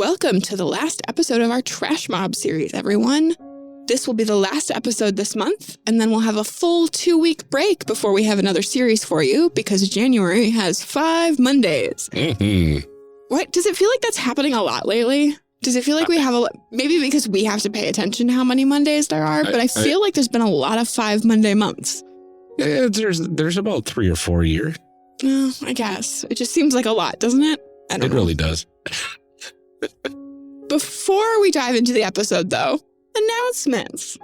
Welcome to the last episode of our Trash Mob series, everyone. This will be the last episode this month, and then we'll have a full 2-week break before we have another series for you, because January has 5 Mondays. What? Does it feel like that's happening a lot lately? Does it feel like we have maybe because we have to pay attention to how many Mondays there are, but I feel like there's been a lot of 5 Monday months. Yeah, there's about 3 or 4 a year. I guess. It just seems like a lot, doesn't it? I don't know. Really does. Before we dive into the episode, though, announcements.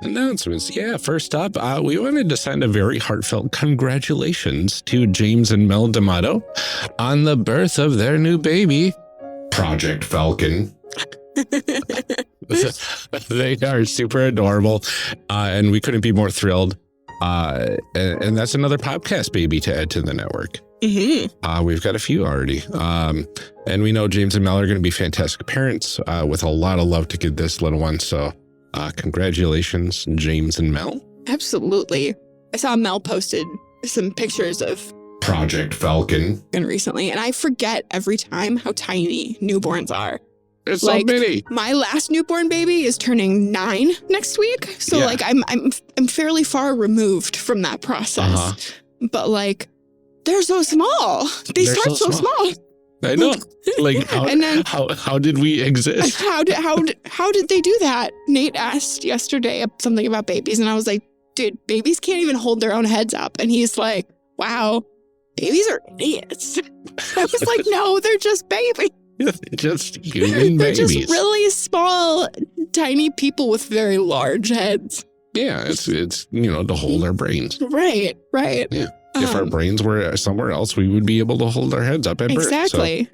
Yeah, first up, we wanted to send a very heartfelt congratulations to James and Mel D'Amato on the birth of their new baby, Project Falcon. They are super adorable, and we couldn't be more thrilled. And that's another podcast baby to add to the network. We've got a few already. And we know James and Mel are going to be fantastic parents with a lot of love to give this little one. So congratulations, James and Mel. Absolutely. I saw Mel posted some pictures of Project Falcon recently, and I forget every time how tiny newborns are. There's so many. My last newborn baby is turning 9 next week. So I'm fairly far removed from that process. But they're so small. They start so small. I know. How did we exist? How did they do that? Nate asked yesterday something about babies, and I was like, dude, babies can't even hold their own heads up. And he's like, wow, babies are idiots. I was like, no, they're just babies. Just human They're babies. just really small, tiny people with very large heads. Yeah, it's to hold our brains. Right. Yeah. If our brains were somewhere else, we would be able to hold our heads up at birth.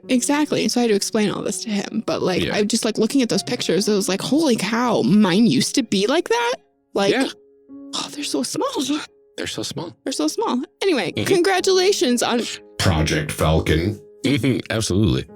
Exactly. So I had to explain all this to him. But I just looking at those pictures, it was like, holy cow, mine used to be like that? Oh, they're so small. They're so small. Anyway, congratulations on Project Falcon. Absolutely.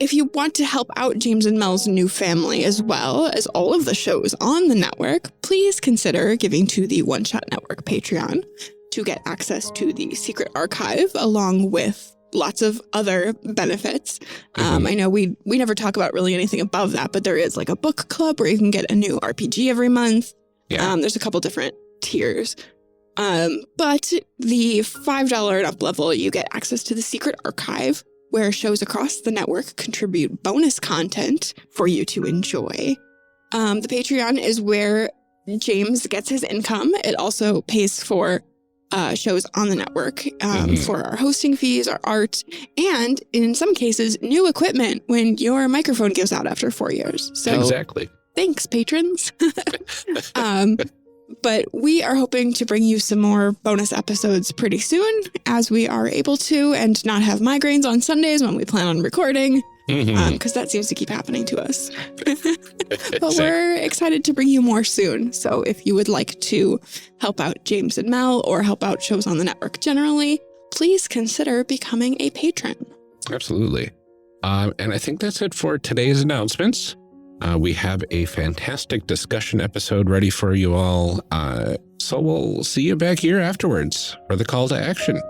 If you want to help out James and Mel's new family, as well as all of the shows on the network, please consider giving to the One Shot Network Patreon to get access to the secret archive, along with lots of other benefits. I know we never talk about really anything above that, but there is a book club where you can get a new RPG every month. There's a couple different tiers. But the $5 and up level, you get access to the secret archive, where shows across the network contribute bonus content for you to enjoy. The Patreon is where James gets his income. It also pays for shows on the network, for our hosting fees, our art, and in some cases, new equipment when your microphone gives out after 4 years. So exactly. Thanks, patrons. But we are hoping to bring you some more bonus episodes pretty soon, as we are able to, and not have migraines on Sundays when we plan on recording, because that seems to keep happening to us. But we're excited to bring you more soon. So if you would like to help out James and Mel, or help out shows on the network generally, please consider becoming a patron. Absolutely. And I think that's it for today's announcements. We have a fantastic discussion episode ready for you all, so we'll see you back here afterwards for the call to action.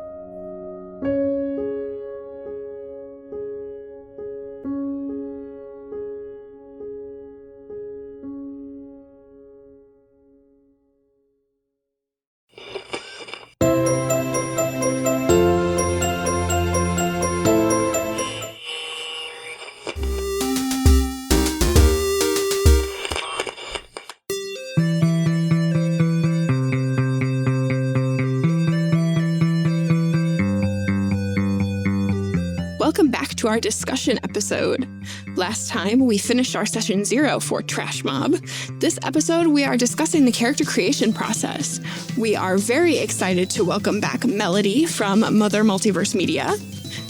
Welcome back to our discussion episode. Last time, we finished our session 0 for Trash Mob. This episode, we are discussing the character creation process. We are very excited to welcome back Melody from Mother Multiverse Media.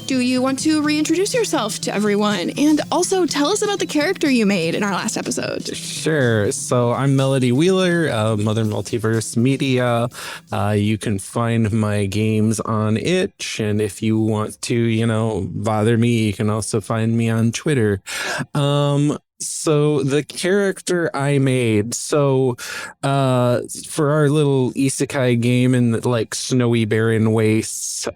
Do you want to reintroduce yourself to everyone, and also tell us about the character you made in our last episode? Sure. So I'm Melody Wheeler of Mother Multiverse Media. You can find my games on itch, and if you want to, bother me, you can also find me on Twitter. So the character I made, for our little isekai game in the snowy barren wastes,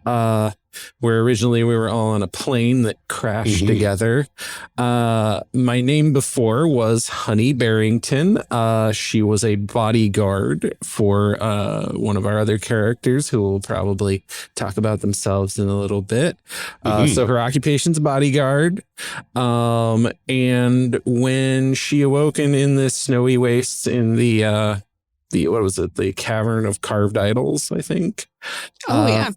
where originally we were all on a plane that crashed together. My name before was Honey Barrington. She was a bodyguard for one of our other characters who will probably talk about themselves in a little bit. So her occupation's bodyguard. And when she awoken in this snowy waste in the what was it? The Cavern of Carved Idols, I think. Yeah.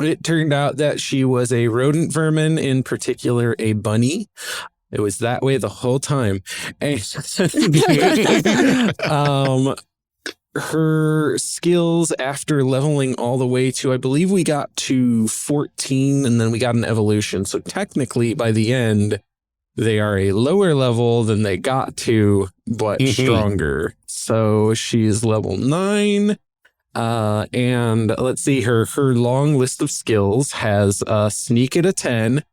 It turned out that she was a rodent vermin, in particular a bunny. It was that way the whole time. And her skills after leveling all the way to, I believe we got to 14 and then we got an evolution. So technically by the end, they are a lower level than they got to, but stronger. So she's level 9. And let's see, her long list of skills has sneak at a 10,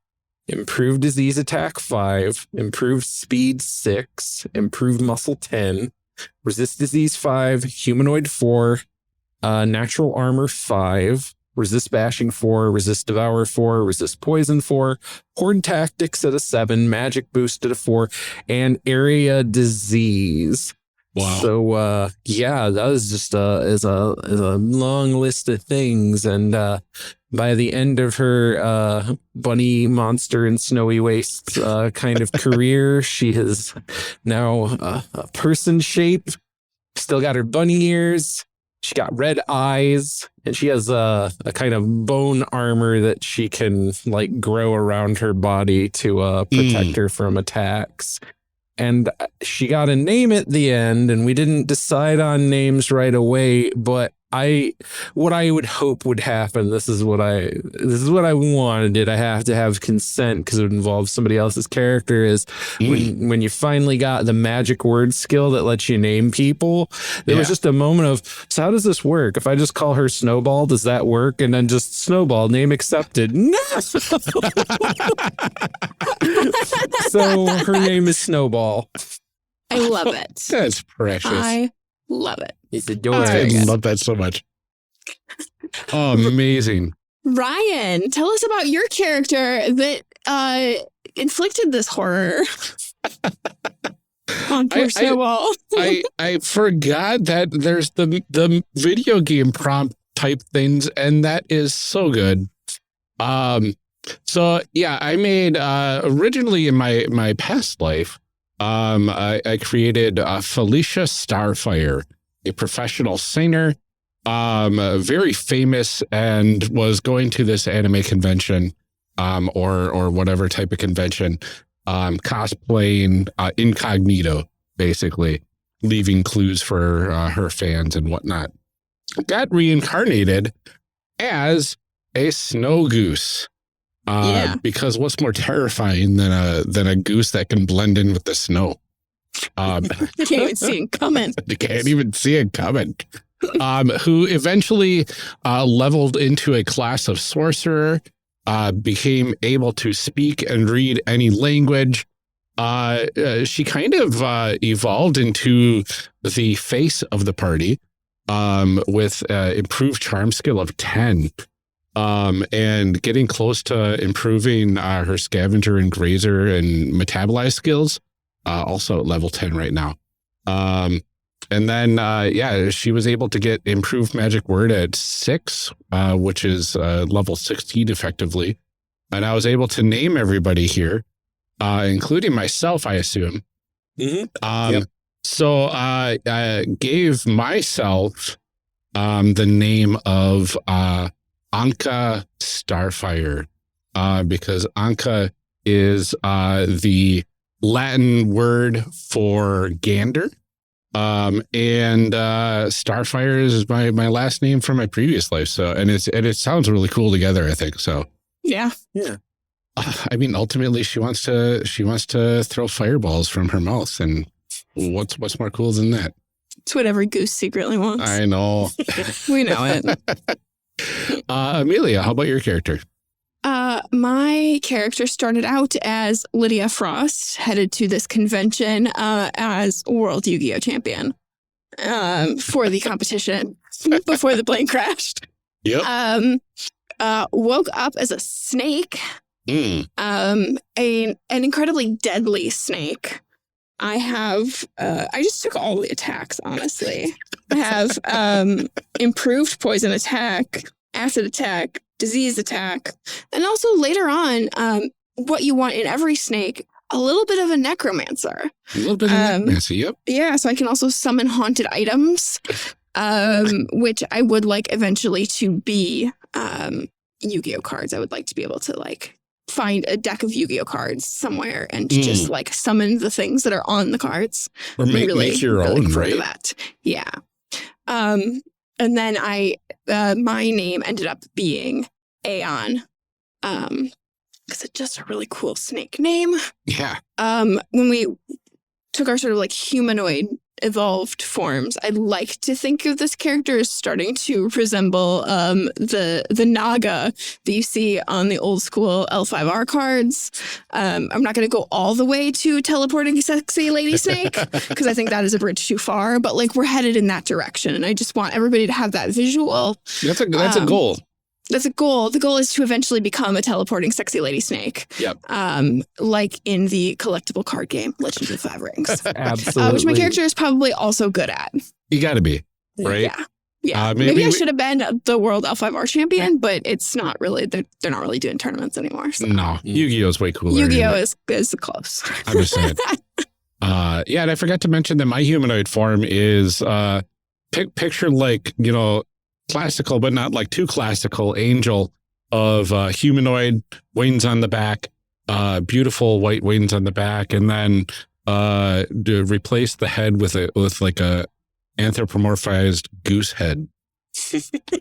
improved disease attack 5, improved speed 6, improved muscle 10, resist disease 5, humanoid 4, natural armor 5, resist bashing 4, resist devour 4, resist poison 4, horde tactics at a 7, magic boost at a 4, and area disease. Wow. So yeah, that was just is a long list of things, and by the end of her bunny monster and snowy wastes kind of career, she is now a person shape. Still got her bunny ears. She got red eyes, and she has a kind of bone armor that she can like grow around her body to protect her from attacks. And she got a name at the end, and we didn't decide on names right away, but what I would hope would happen, this is what I wanted. I have to have consent because it would involve somebody else's character, is when you finally got the magic word skill that lets you name people, there was just a moment of, so how does this work? If I just call her Snowball, does that work? And then just Snowball, name accepted. No! So her name is Snowball. I love it. That's precious. I love it. It's adorable. I love that so much. Oh, amazing. Ryan, tell us about your character that inflicted this horror on poor Snowball. I forgot that there's the video game prompt type things, and that is so good. So yeah, I made originally in my past life, I created Felicia Starfire, a professional singer, very famous, and was going to this anime convention, or whatever type of convention, cosplaying incognito, basically, leaving clues for her fans and whatnot. Got reincarnated as a snow goose. Because what's more terrifying than a goose that can blend in with the snow? You can't even see it coming. You can't even see it coming. Who eventually leveled into a class of sorcerer, became able to speak and read any language. She kind of evolved into the face of the party, with improved charm skill of 10. And getting close to improving her scavenger and grazer and metabolize skills, also at level 10 right now. And then, she was able to get improved magic word at 6, which is level 16 effectively. And I was able to name everybody here, including myself, I assume. So I gave myself the name of Anka Starfire, because Anka is the Latin word for gander, and Starfire is my last name from my previous life. So, and it sounds really cool together, I think. So, yeah. I mean, ultimately, she wants to throw fireballs from her mouth, and what's more cool than that? It's what every goose secretly wants. I know. We know it. Amelia, how about your character? My character started out as Lydia Frost, headed to this convention as World Yu-Gi-Oh! Champion for the competition before the plane crashed. Yep. woke up as a snake, an incredibly deadly snake. I have, I just took all the attacks, honestly. I have improved poison attack, acid attack, disease attack, and also later on, what you want in every snake, a little bit of a necromancer. A little bit of necromancer, yep. Yeah, so I can also summon haunted items, which I would like eventually to be Yu-Gi-Oh cards. I would like to be able to like find a deck of Yu-Gi-Oh cards somewhere and just like summon the things that are on the cards. Or make your own, right? That. Yeah. And then my name ended up being Aeon. Because it's just a really cool snake name. Yeah. When we took our sort of like humanoid evolved forms, I like to think of this character as starting to resemble the Naga that you see on the old school L5R cards. I'm not going to go all the way to teleporting sexy lady snake because I think that is a bridge too far, but like we're headed in that direction, and I just want everybody to have that visual. That's a goal. That's a goal. The goal is to eventually become a teleporting sexy lady snake. Yep. Like in the collectible card game, Legend of the Five Rings. Absolutely. Which my character is probably also good at. You got to be, right? Yeah. Yeah. Maybe I should have been the world L5R champion, but it's not really, they're not really doing tournaments anymore. So. No. Yu-Gi-Oh is way cooler. Yu-Gi-Oh is close. I'm just saying. Yeah, and I forgot to mention that my humanoid form is picture like, you know, classical, but not like too classical angel of humanoid, wings on the back, beautiful white wings on the back, and then to replace the head with like a anthropomorphized goose head.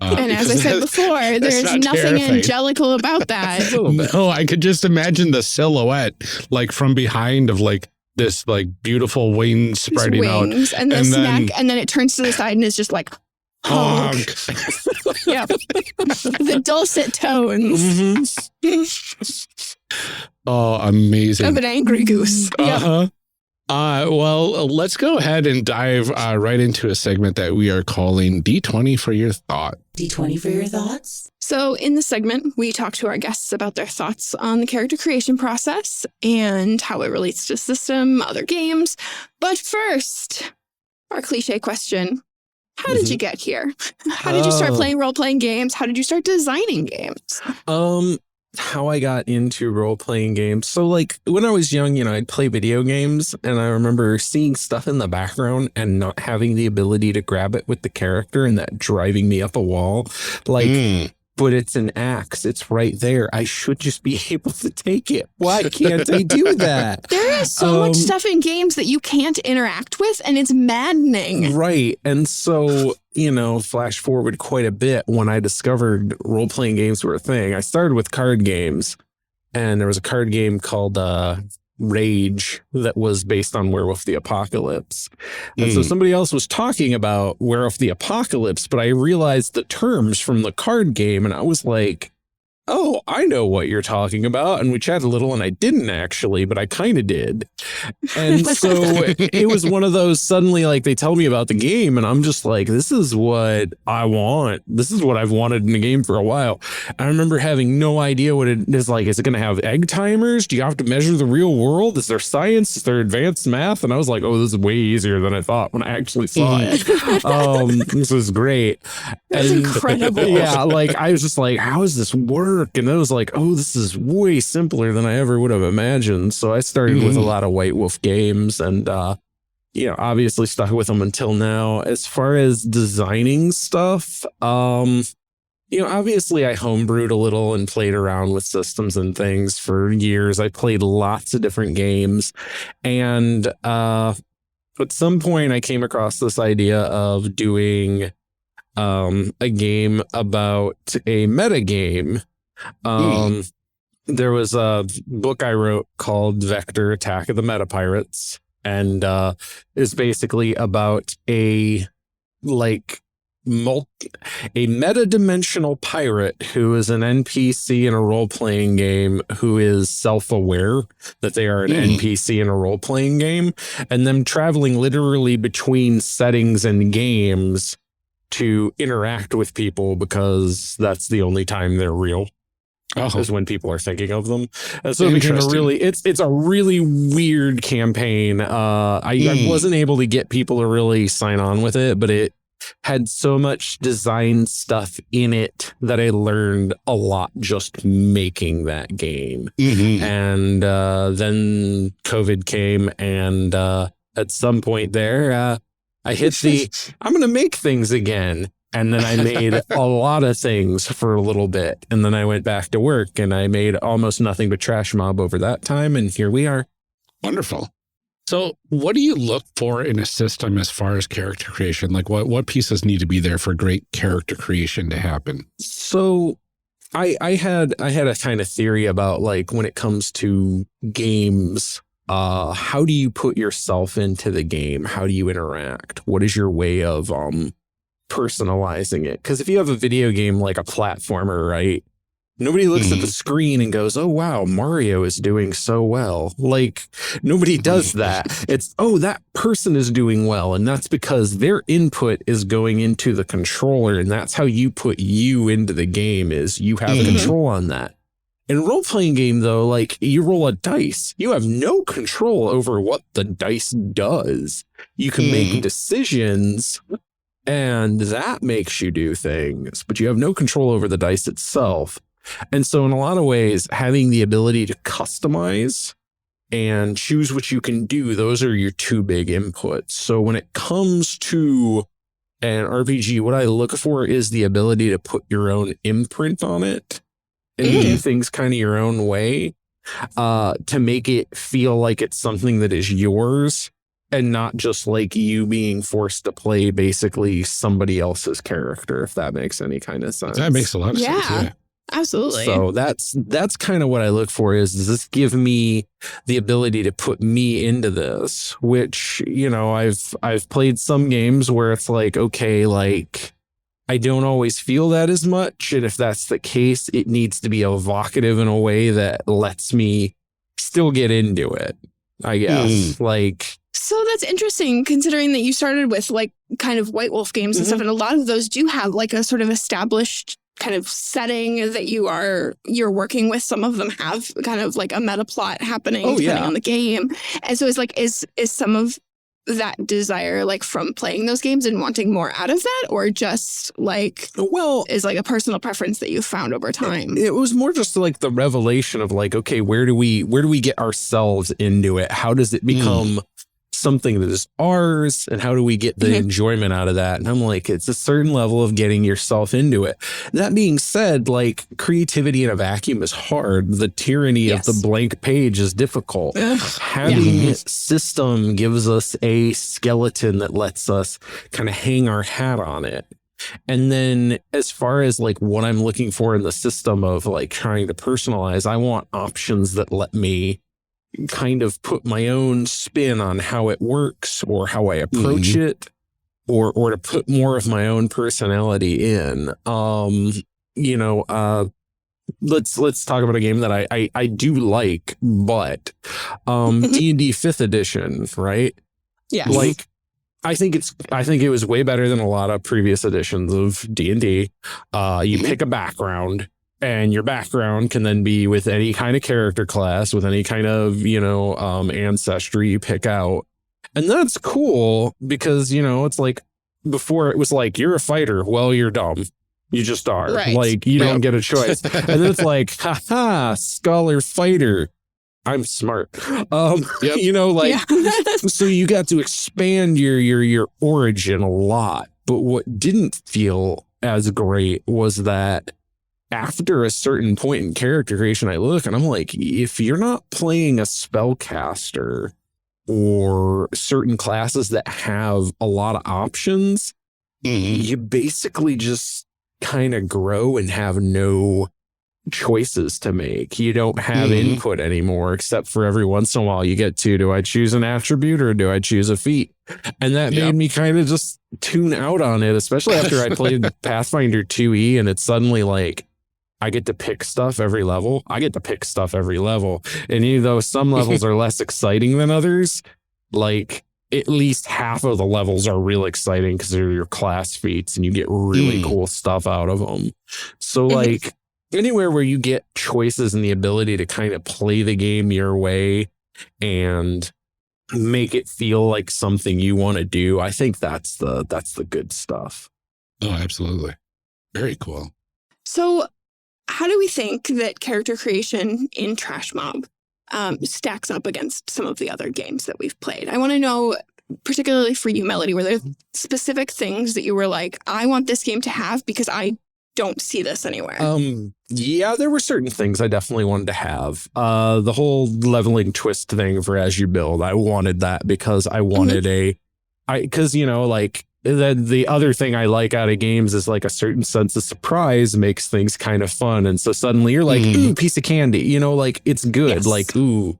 And as I said before, there's nothing terrifying. angelical about that. No, I could just imagine the silhouette like from behind of like this like beautiful wings spreading out, and this neck, and then it turns to the side and is just like honk. Yeah, the dulcet tones. Oh, amazing! Of an angry goose. Uh-huh. Well, let's go ahead and dive right into a segment that we are calling D20 for your thought. D20 for your thoughts? So in this segment, we talk to our guests about their thoughts on the character creation process and how it relates to system, other games. But first, our cliche question. How did you get here? How did you start playing role-playing games? How did you start designing games? How I got into role-playing games. So like when I was young, you know, I'd play video games and I remember seeing stuff in the background and not having the ability to grab it with the character and that driving me up a wall. Like, but it's an axe. It's right there. I should just be able to take it. Why can't I do that? There is so much stuff in games that you can't interact with, and it's maddening. Right. And so, you know, flash forward quite a bit when I discovered role-playing games were a thing. I started with card games, and there was a card game called Rage that was based on Werewolf the Apocalypse. And so somebody else was talking about Werewolf the Apocalypse, but I realized the terms from the card game, and I was like, oh, I know what you're talking about. And we chatted a little, and I didn't actually, but I kind of did. And so it was one of those suddenly like they tell me about the game and I'm just like, this is what I want. This is what I've wanted in a game for a while. I remember having no idea what it is like. Is it going to have egg timers? Do you have to measure the real world? Is there science? Is there advanced math? And I was like, oh, this is way easier than I thought when I actually saw it. This is great. That's incredible. Yeah, like I was just like, how does this work? And I was like, oh, this is way simpler than I ever would have imagined. So I started with a lot of White Wolf games and, you know, obviously stuck with them until now. As far as designing stuff, you know, obviously I homebrewed a little and played around with systems and things for years. I played lots of different games. And at some point I came across this idea of doing a game about a meta game. There was a book I wrote called Vector Attack of the Meta Pirates, and is basically about a meta-dimensional pirate who is an NPC in a role-playing game who is self-aware that they are an NPC in a role-playing game, and them traveling literally between settings and games to interact with people because that's the only time they're real. Is when people are thinking of them. And so it became it's a really weird campaign. I wasn't able to get people to really sign on with it, but it had so much design stuff in it that I learned a lot just making that game. And then COVID came, and at some point there, I hit I'm going to make things again. And then I made a lot of things for a little bit. And then I went back to work, and I made almost nothing but Trash Mob over that time. And here we are. Wonderful. So what do you look for in a system as far as character creation? Like what pieces need to be there for great character creation to happen? So I had a kind of theory about, like, when it comes to games, how do you put yourself into the game? How do you interact? What is your way of personalizing it? Because if you have a video game like a platformer, right, nobody looks at the screen and goes, oh wow, Mario is doing so well. Like, nobody does that. It's, oh, that person is doing well, and that's because their input is going into the controller, and that's how you put you into the game, is you have control on that. In a role-playing game, though, like, you roll a dice. You have no control over what the dice does. You can make decisions, and that makes you do things, but you have no control over the dice itself. And so in a lot of ways, having the ability to customize and choose what you can do, those are your two big inputs. So when it comes to an RPG, what I look for is the ability to put your own imprint on it and do things kind of your own way, to make it feel like it's something that is yours, and not just like you being forced to play basically somebody else's character, if that makes any kind of sense. That makes a lot of sense. Yeah, absolutely. So that's kind of what I look for, is, does this give me the ability to put me into this? Which, you know, I've played some games where it's like, okay, like, I don't always feel that as much. And if that's the case, it needs to be evocative in a way that lets me still get into it, I guess. Like, so that's interesting, considering that you started with, like, kind of White Wolf games and stuff, and a lot of those do have, like, a sort of established kind of setting that you're working with. Some of them have kind of like a meta plot happening depending on the game. And so it's like, is some of that desire, like, from playing those games and wanting more out of that, or just like, well, is like a personal preference that you found over time? It was more just like the revelation of, like, okay, where do we get ourselves into it? How does it become something that is ours, and how do we get the enjoyment out of that? And I'm like, it's a certain level of getting yourself into it. That being said, like, creativity in a vacuum is hard. The tyranny of the blank page is difficult. Having a system gives us a skeleton that lets us kind of hang our hat on it. And then as far as, like, what I'm looking for in the system of, like, trying to personalize, I want options that let me kind of put my own spin on how it works, or how I approach it, or to put more of my own personality in. You know, let's talk about a game that I do like, but D&D 5th edition, right? Yeah. Like, I think it was way better than a lot of previous editions of D&D. You pick a background, and your background can then be with any kind of character class, with any kind of, you know, ancestry you pick out. And that's cool because, you know, it's like, before it was like, you're a fighter. Well, you're dumb. You just are. Right. Like, you don't get a choice. And then it's like, haha, scholar fighter. I'm smart. You know, like, so you got to expand your origin a lot. But what didn't feel as great was that after a certain point in character creation, I look and I'm like, if you're not playing a spellcaster or certain classes that have a lot of options, you basically just kind of grow and have no choices to make. You don't have input anymore, except for every once in a while you get to, do I choose an attribute or do I choose a feat? And that made me kind of just tune out on it, especially after I played Pathfinder 2e, and it's suddenly like, I get to pick stuff every level. And even though some levels are less exciting than others, like, at least half of the levels are real exciting because they're your class feats and you get really cool stuff out of them. So like anywhere where you get choices and the ability to kind of play the game your way and make it feel like something you want to do, I think that's the good stuff. Oh, absolutely. Very cool. So how do we think that character creation in Trash Mob stacks up against some of the other games that we've played? I want to know, particularly for you, Melody, were there specific things that you were like, I want this game to have because I don't see this anywhere? Yeah, there were certain things I definitely wanted to have. The whole leveling twist thing for as you build, I wanted that because I wanted because, you know, like the other thing I like out of games is like a certain sense of surprise makes things kind of fun. And so suddenly you're like, ooh, piece of candy, you know, like it's good. Yes. Like, ooh,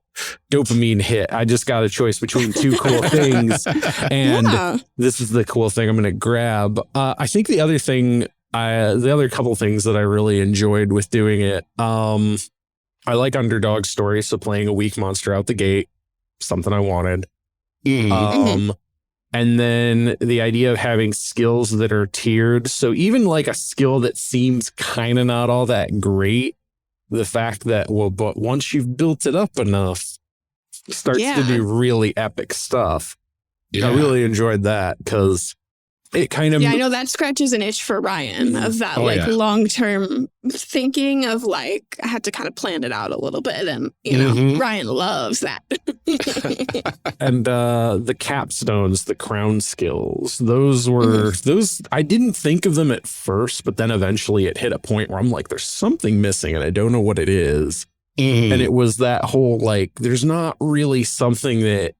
dopamine hit. I just got a choice between two cool things. And this is the cool thing I'm going to grab. I think the other thing, the other couple things that I really enjoyed with doing it, I like underdog stories. So playing a weak monster out the gate, something I wanted. And then the idea of having skills that are tiered. So even like a skill that seems kind of not all that great, the fact that, well, but once you've built it up enough, it starts to do really epic stuff. I really enjoyed that because it kind of... Yeah, I know that scratches an itch for Ryan of that long-term thinking of like, I had to kind of plan it out a little bit. And, you know, Ryan loves that. And the capstones, the crown skills, those were, I didn't think of them at first, but then eventually it hit a point where I'm like, there's something missing and I don't know what it is. And it was that whole, like, there's not really something that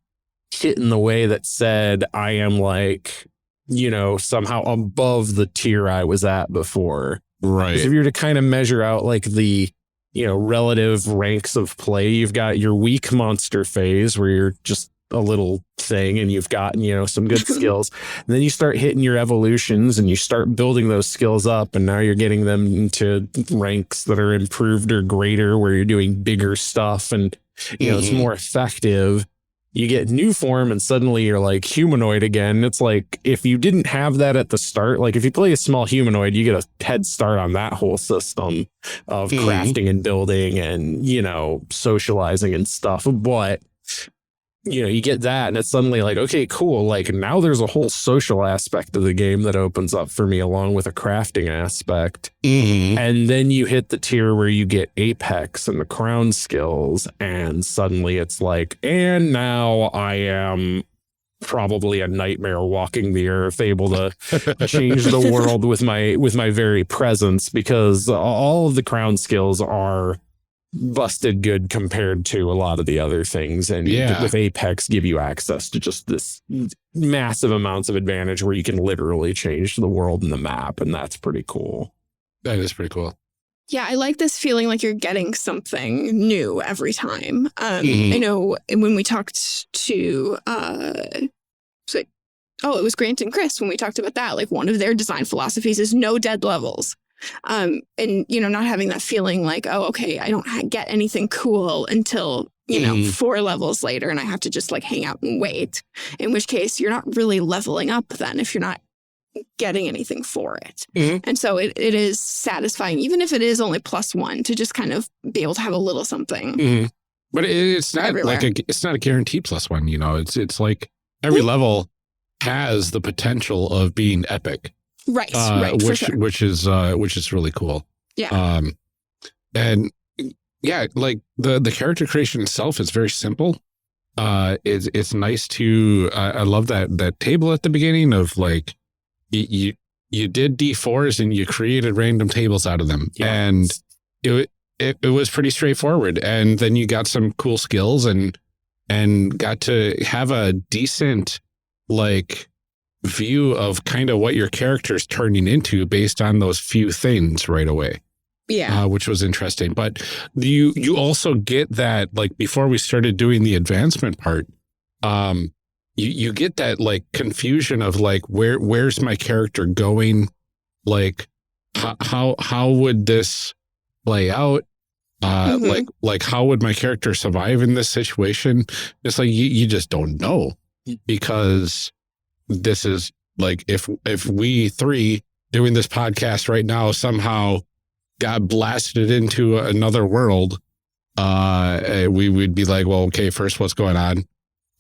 hit in the way that said, I am like, you know, somehow above the tier I was at before. Right. Because if you were to kind of measure out like the, you know, relative ranks of play, you've got your weak monster phase where you're just a little thing and you've gotten, you know, some good skills. And then you start hitting your evolutions and you start building those skills up. And now you're getting them into ranks that are improved or greater where you're doing bigger stuff and, you know, it's more effective. You get new form and suddenly you're like humanoid again. It's like if you didn't have that at the start, like if you play a small humanoid, you get a head start on that whole system of crafting and building and, you know, socializing and stuff. But, you know, you get that and it's suddenly like, okay, cool. Like now there's a whole social aspect of the game that opens up for me along with a crafting aspect. And then you hit the tier where you get Apex and the crown skills. And suddenly it's like, and now I am probably a nightmare walking the earth, able to change the world with my very presence, because all of the crown skills are busted good compared to a lot of the other things, and with Apex give you access to just this massive amounts of advantage where you can literally change the world and the map, and that's pretty cool. That is pretty cool. Yeah, I like this feeling like you're getting something new every time. I know when we talked to it was Grant and Chris when we talked about that, like one of their design philosophies is no dead levels. And, you know, not having that feeling like, oh, okay, I don't get anything cool until, you know, 4 levels later and I have to just like hang out and wait, in which case you're not really leveling up then if you're not getting anything for it. And so it is satisfying, even if it is only +1, to just kind of be able to have a little something. But it's not everywhere. It's not a guaranteed +1, you know, it's like every level has the potential of being epic. Right, which is really cool. Yeah. And yeah, like the character creation itself is very simple. It's nice to I love that table at the beginning of like you did D4s and you created random tables out of them. Yes. And it was pretty straightforward. And then you got some cool skills and got to have a decent like view of kind of what your character's turning into based on those few things right away. Yeah. Which was interesting. But you also get that, like, before we started doing the advancement part, you get that like confusion of like, where's my character going? Like, how would this play out? Like how would my character survive in this situation? It's like, you just don't know. because this is like, if we three doing this podcast right now somehow got blasted into another world, we would be like, well, okay, first, what's going on?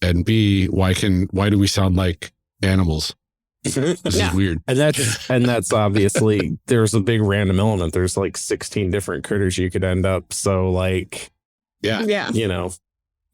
And B, why do we sound like animals? This is weird. And that's obviously, there's a big random element. There's like 16 different critters you could end up. So like, Yeah. you know,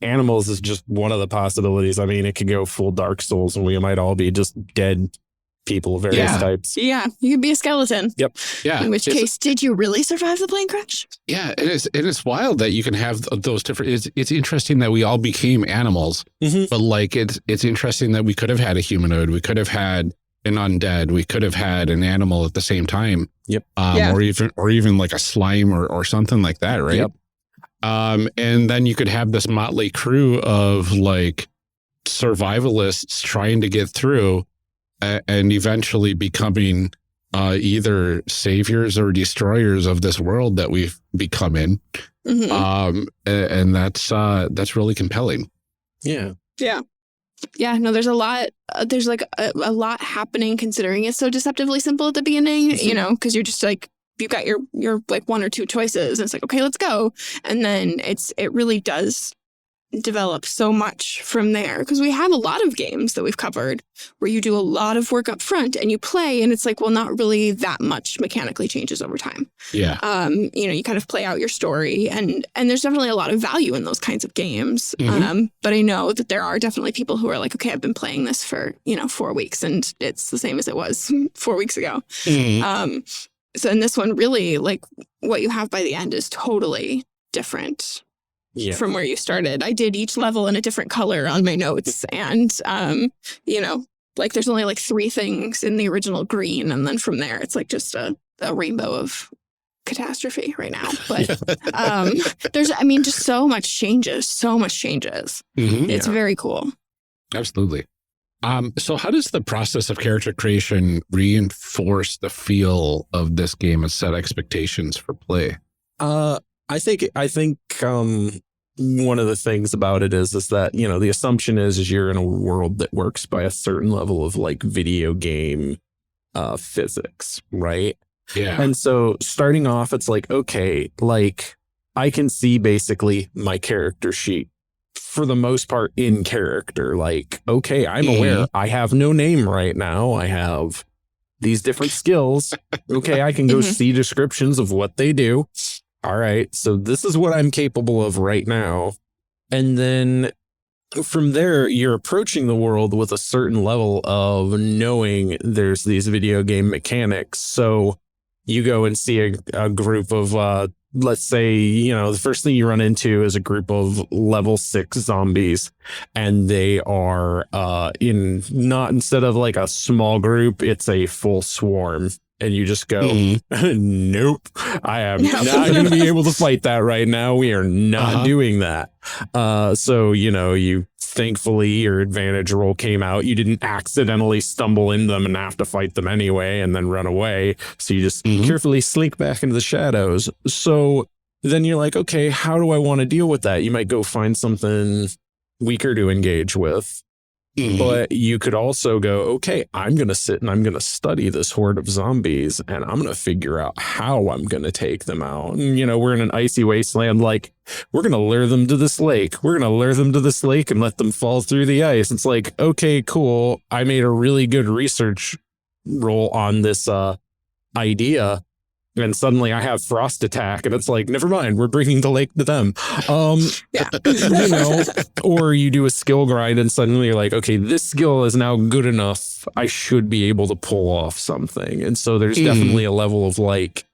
animals is just one of the possibilities. I mean, it could go full Dark Souls and we might all be just dead people of various types. Yeah, you could be a skeleton. Yep. Yeah. In which case, did you really survive the plane crash? Yeah, it's wild that you can have those different. It's interesting that we all became animals, but like it's interesting that we could have had a humanoid, we could have had an undead, we could have had an animal at the same time. Yep. Or even like a slime or something like that, right? Yep. And then you could have this motley crew of like survivalists trying to get through and eventually becoming either saviors or destroyers of this world that we've become in. And that's really compelling. Yeah. Yeah, no, there's a lot. There's like a lot happening, considering it's so deceptively simple at the beginning, you know, because you're just like, you've got your like one or two choices and it's like, okay, let's go. And then it really does develop so much from there, because we have a lot of games that we've covered where you do a lot of work up front and you play and it's like, well, not really that much mechanically changes over time. Yeah. You know, you kind of play out your story and there's definitely a lot of value in those kinds of games. But I know that there are definitely people who are like, okay, I've been playing this for, 4 weeks and it's the same as it was 4 weeks ago. So in this one, really, like what you have by the end is totally different from where you started. I did each level in a different color on my notes. And, like there's only like 3 things in the original green. And then from there, it's like just a rainbow of catastrophe right now. But there's, just so much changes. It's very cool. Absolutely. So how does the process of character creation reinforce the feel of this game and set expectations for play? I think one of the things about it is that, the assumption is you're in a world that works by a certain level of like video game physics, right? Yeah. And so starting off, it's like, okay, like I can see basically my character sheet for the most part in character. Like, okay, I'm aware I have no name right now. I have these different skills. Okay, I can go see descriptions of what they do. All right, so this is what I'm capable of right now. And then from there, you're approaching the world with a certain level of knowing there's these video game mechanics. So you go and see a group of, let's say, the first thing you run into is a group of level 6 zombies. And they are instead of like a small group, it's a full swarm. And you just go, nope, I am not going to be able to fight that right now. We are not doing that. So, you thankfully your advantage roll came out. You didn't accidentally stumble in them and have to fight them anyway and then run away. So you just carefully slink back into the shadows. So then you're like, okay, how do I want to deal with that? You might go find something weaker to engage with. But you could also go, okay, I'm going to sit and I'm going to study this horde of zombies and I'm going to figure out how I'm going to take them out. And, we're in an icy wasteland. Like, we're going to lure them to this lake. We're going to lure them to this lake and let them fall through the ice. It's like, okay, cool. I made a really good research roll on this idea. And suddenly I have frost attack and it's like, never mind, we're bringing the lake to them. Or you do a skill grind and suddenly you're like, okay, this skill is now good enough. I should be able to pull off something. And so there's definitely a level of like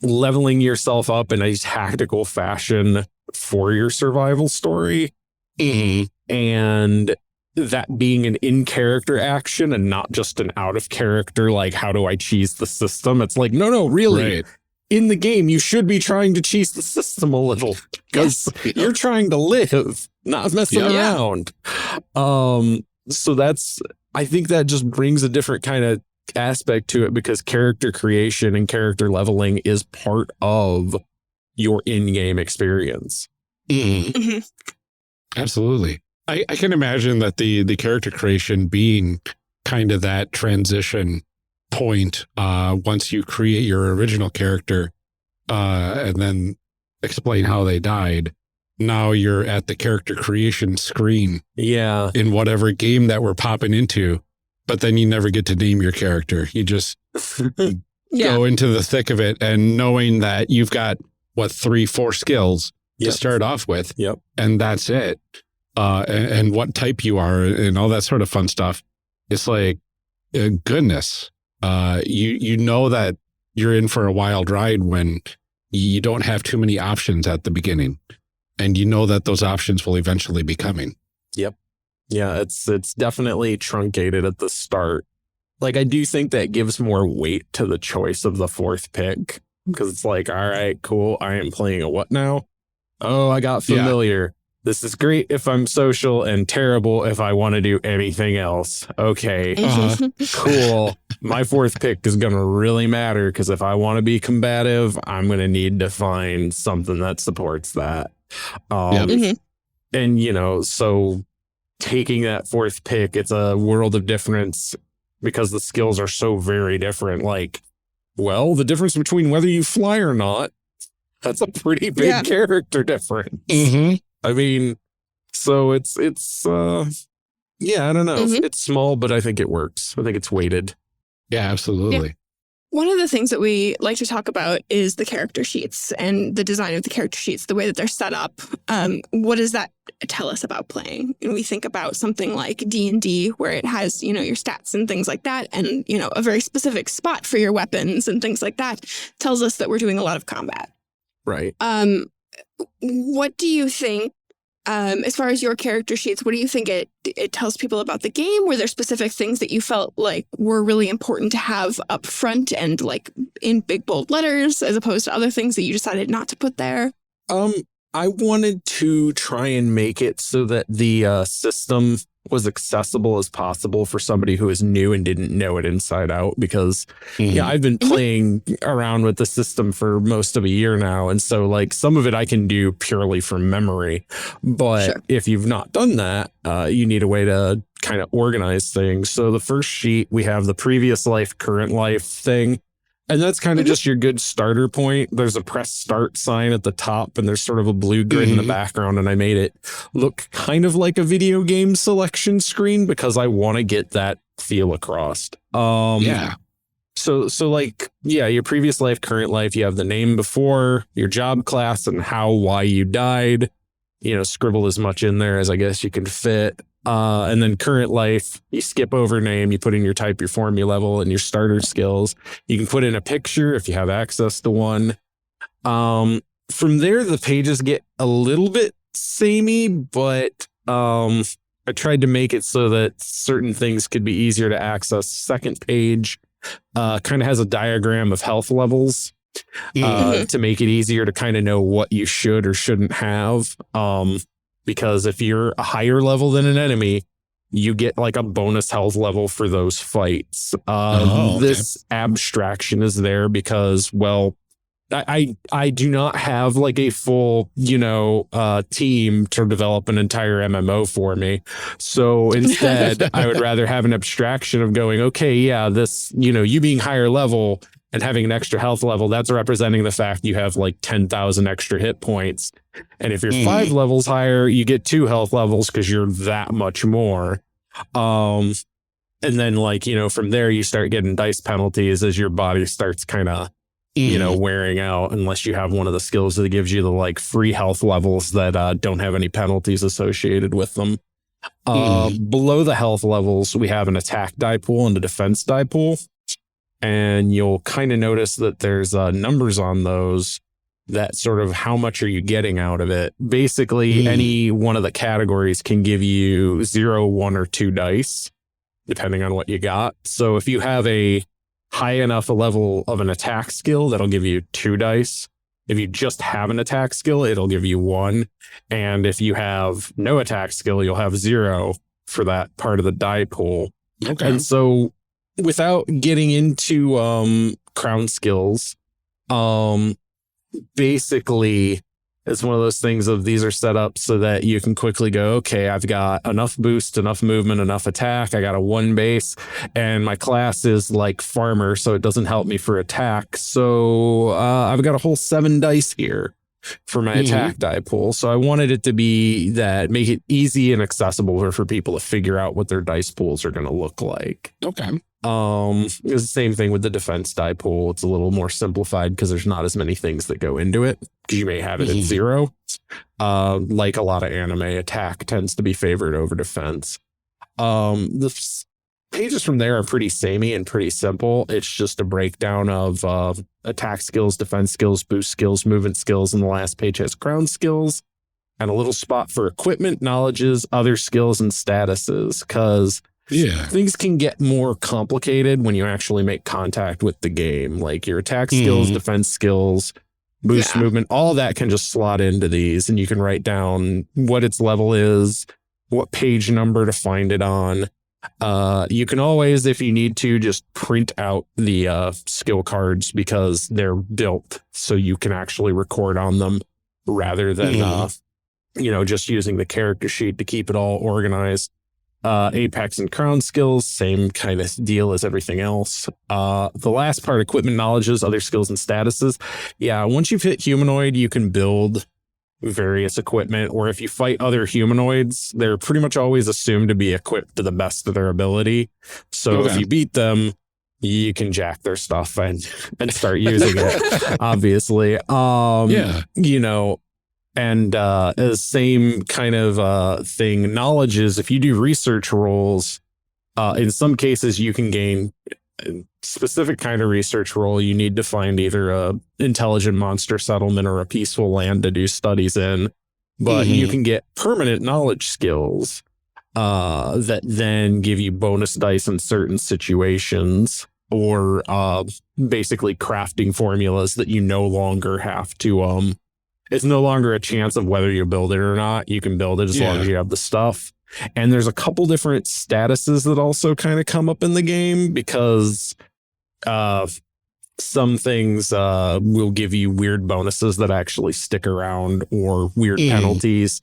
leveling yourself up in a tactical fashion for your survival story. And that being an in-character action and not just an out-of-character, like, how do I cheese the system? It's like, no, really. Right. In the game, you should be trying to cheese the system a little because you're trying to live, not messing around. So I think that just brings a different kind of aspect to it because character creation and character leveling is part of your in-game experience. Absolutely. I can imagine that the character creation being kind of that transition point once you create your original character and then explain how they died. Now you're at the character creation screen. Yeah. In whatever game that we're popping into, but then you never get to name your character. You just go into the thick of it, and knowing that you've got 3-4 skills to start off with. Yep. And that's it. And what type you are and all that sort of fun stuff. It's like, goodness, you know that you're in for a wild ride when you don't have too many options at the beginning, and you know that those options will eventually be coming. Yep. Yeah, it's definitely truncated at the start. Like, I do think that gives more weight to the choice of the fourth pick, because it's like, all right, cool. I am playing a what now? Oh, I got familiar. Yeah. This is great if I'm social and terrible if I want to do anything else. Okay, cool. My fourth pick is going to really matter, because if I want to be combative, I'm going to need to find something that supports that. And, you know, so taking that fourth pick, it's a world of difference because the skills are so very different. Like, well, the difference between whether you fly or not, that's a pretty big character difference. I mean, so it's I don't know. It's small, but I think it works. I think it's weighted. Yeah, absolutely. Yeah. One of the things that we like to talk about is the character sheets and the design of the character sheets, the way that they're set up. What does that tell us about playing? And we think about something like D&D, where it has, you know, your stats and things like that, and, you know, a very specific spot for your weapons and things like that tells us that we're doing a lot of combat. Right. What do you think, as far as your character sheets, what do you think it tells people about the game? Were there specific things that you felt like were really important to have up front and like in big bold letters, as opposed to other things that you decided not to put there? I wanted to try and make it so that the system was accessible as possible for somebody who is new and didn't know it inside out, because I've been playing around with the system for most of a year now, and so like some of it I can do purely from memory, but if you've not done that, you need a way to kind of organize things. So the first sheet, we have the previous life, current life thing. And that's kind of just your good starter point. There's a press start sign at the top, and there's sort of a blue grid in the background, and I made it look kind of like a video game selection screen because I want to get that feel across. So like, your previous life, current life, you have the name before, your job class, and why you died. You know, scribble as much in there as I guess you can fit. And then current life, you skip over name, you put in your type, your form, your level, and your starter skills. You can put in a picture if you have access to one. From there, the pages get a little bit samey, but I tried to make it so that certain things could be easier to access. Second page kind of has a diagram of health levels to make it easier to kind of know what you should or shouldn't have. Because if you're a higher level than an enemy, you get like a bonus health level for those fights. This abstraction is there because, well, I do not have like a full, team to develop an entire MMO for me. So instead, I would rather have an abstraction of going, okay, this, you being higher level and having an extra health level, that's representing the fact you have like 10,000 extra hit points. And if you're 5 levels higher, you get 2 health levels because you're that much more. And then from there, you start getting dice penalties as your body starts kind of, wearing out, unless you have one of the skills that gives you the like free health levels that don't have any penalties associated with them. Below the health levels, we have an attack die pool and a defense die pool. And you'll kind of notice that there's numbers on those that sort of how much are you getting out of it. Basically, any one of the categories can give you 0, 1, or 2 dice, depending on what you got. So if you have a high enough a level of an attack skill, that'll give you 2 dice. If you just have an attack skill, it'll give you 1. And if you have no attack skill, you'll have 0 for that part of the die pool. Okay. And so without getting into crown skills, basically It's one of those things of these are set up so that you can quickly go, okay, I've got enough boost, enough movement, enough attack. I got a 1 base and my class is like farmer, so it doesn't help me for attack. So I've got a whole 7 dice here for my attack die pool. So I wanted it to be that make it easy and accessible for people to figure out what their dice pools are going to look like. Okay. It's the same thing with the defense die pool. It's a little more simplified because there's not as many things that go into it. You may have it at 0. Like a lot of anime, attack tends to be favored over defense. The pages from there are pretty samey and pretty simple. It's just a breakdown of attack skills, defense skills, boost skills, movement skills, and the last page has crown skills and a little spot for equipment, knowledges, other skills, and statuses, because things can get more complicated when you actually make contact with the game. Like your attack skills, defense skills, boost movement, all that can just slot into these, and you can write down what its level is, what page number to find it on. You can always, if you need to, just print out the skill cards because they're built so you can actually record on them rather than just using the character sheet to keep it all organized. Apex and crown skills, same kind of deal as everything else. The last part, equipment, knowledges, other skills, and statuses. Yeah, once you've hit humanoid, you can build various equipment, or if you fight other humanoids, they're pretty much always assumed to be equipped to the best of their ability. So if you beat them, you can jack their stuff and start using it, obviously. And same kind of thing. Knowledge is if you do research rolls, in some cases you can gain a specific kind of research role. You need to find either a intelligent monster settlement or a peaceful land to do studies in. But you can get permanent knowledge skills that then give you bonus dice in certain situations, or basically crafting formulas that you no longer have to it's no longer a chance of whether you build it or not. You can build it as long as you have the stuff. And there's a couple different statuses that also kind of come up in the game because some things will give you weird bonuses that actually stick around, or weird penalties.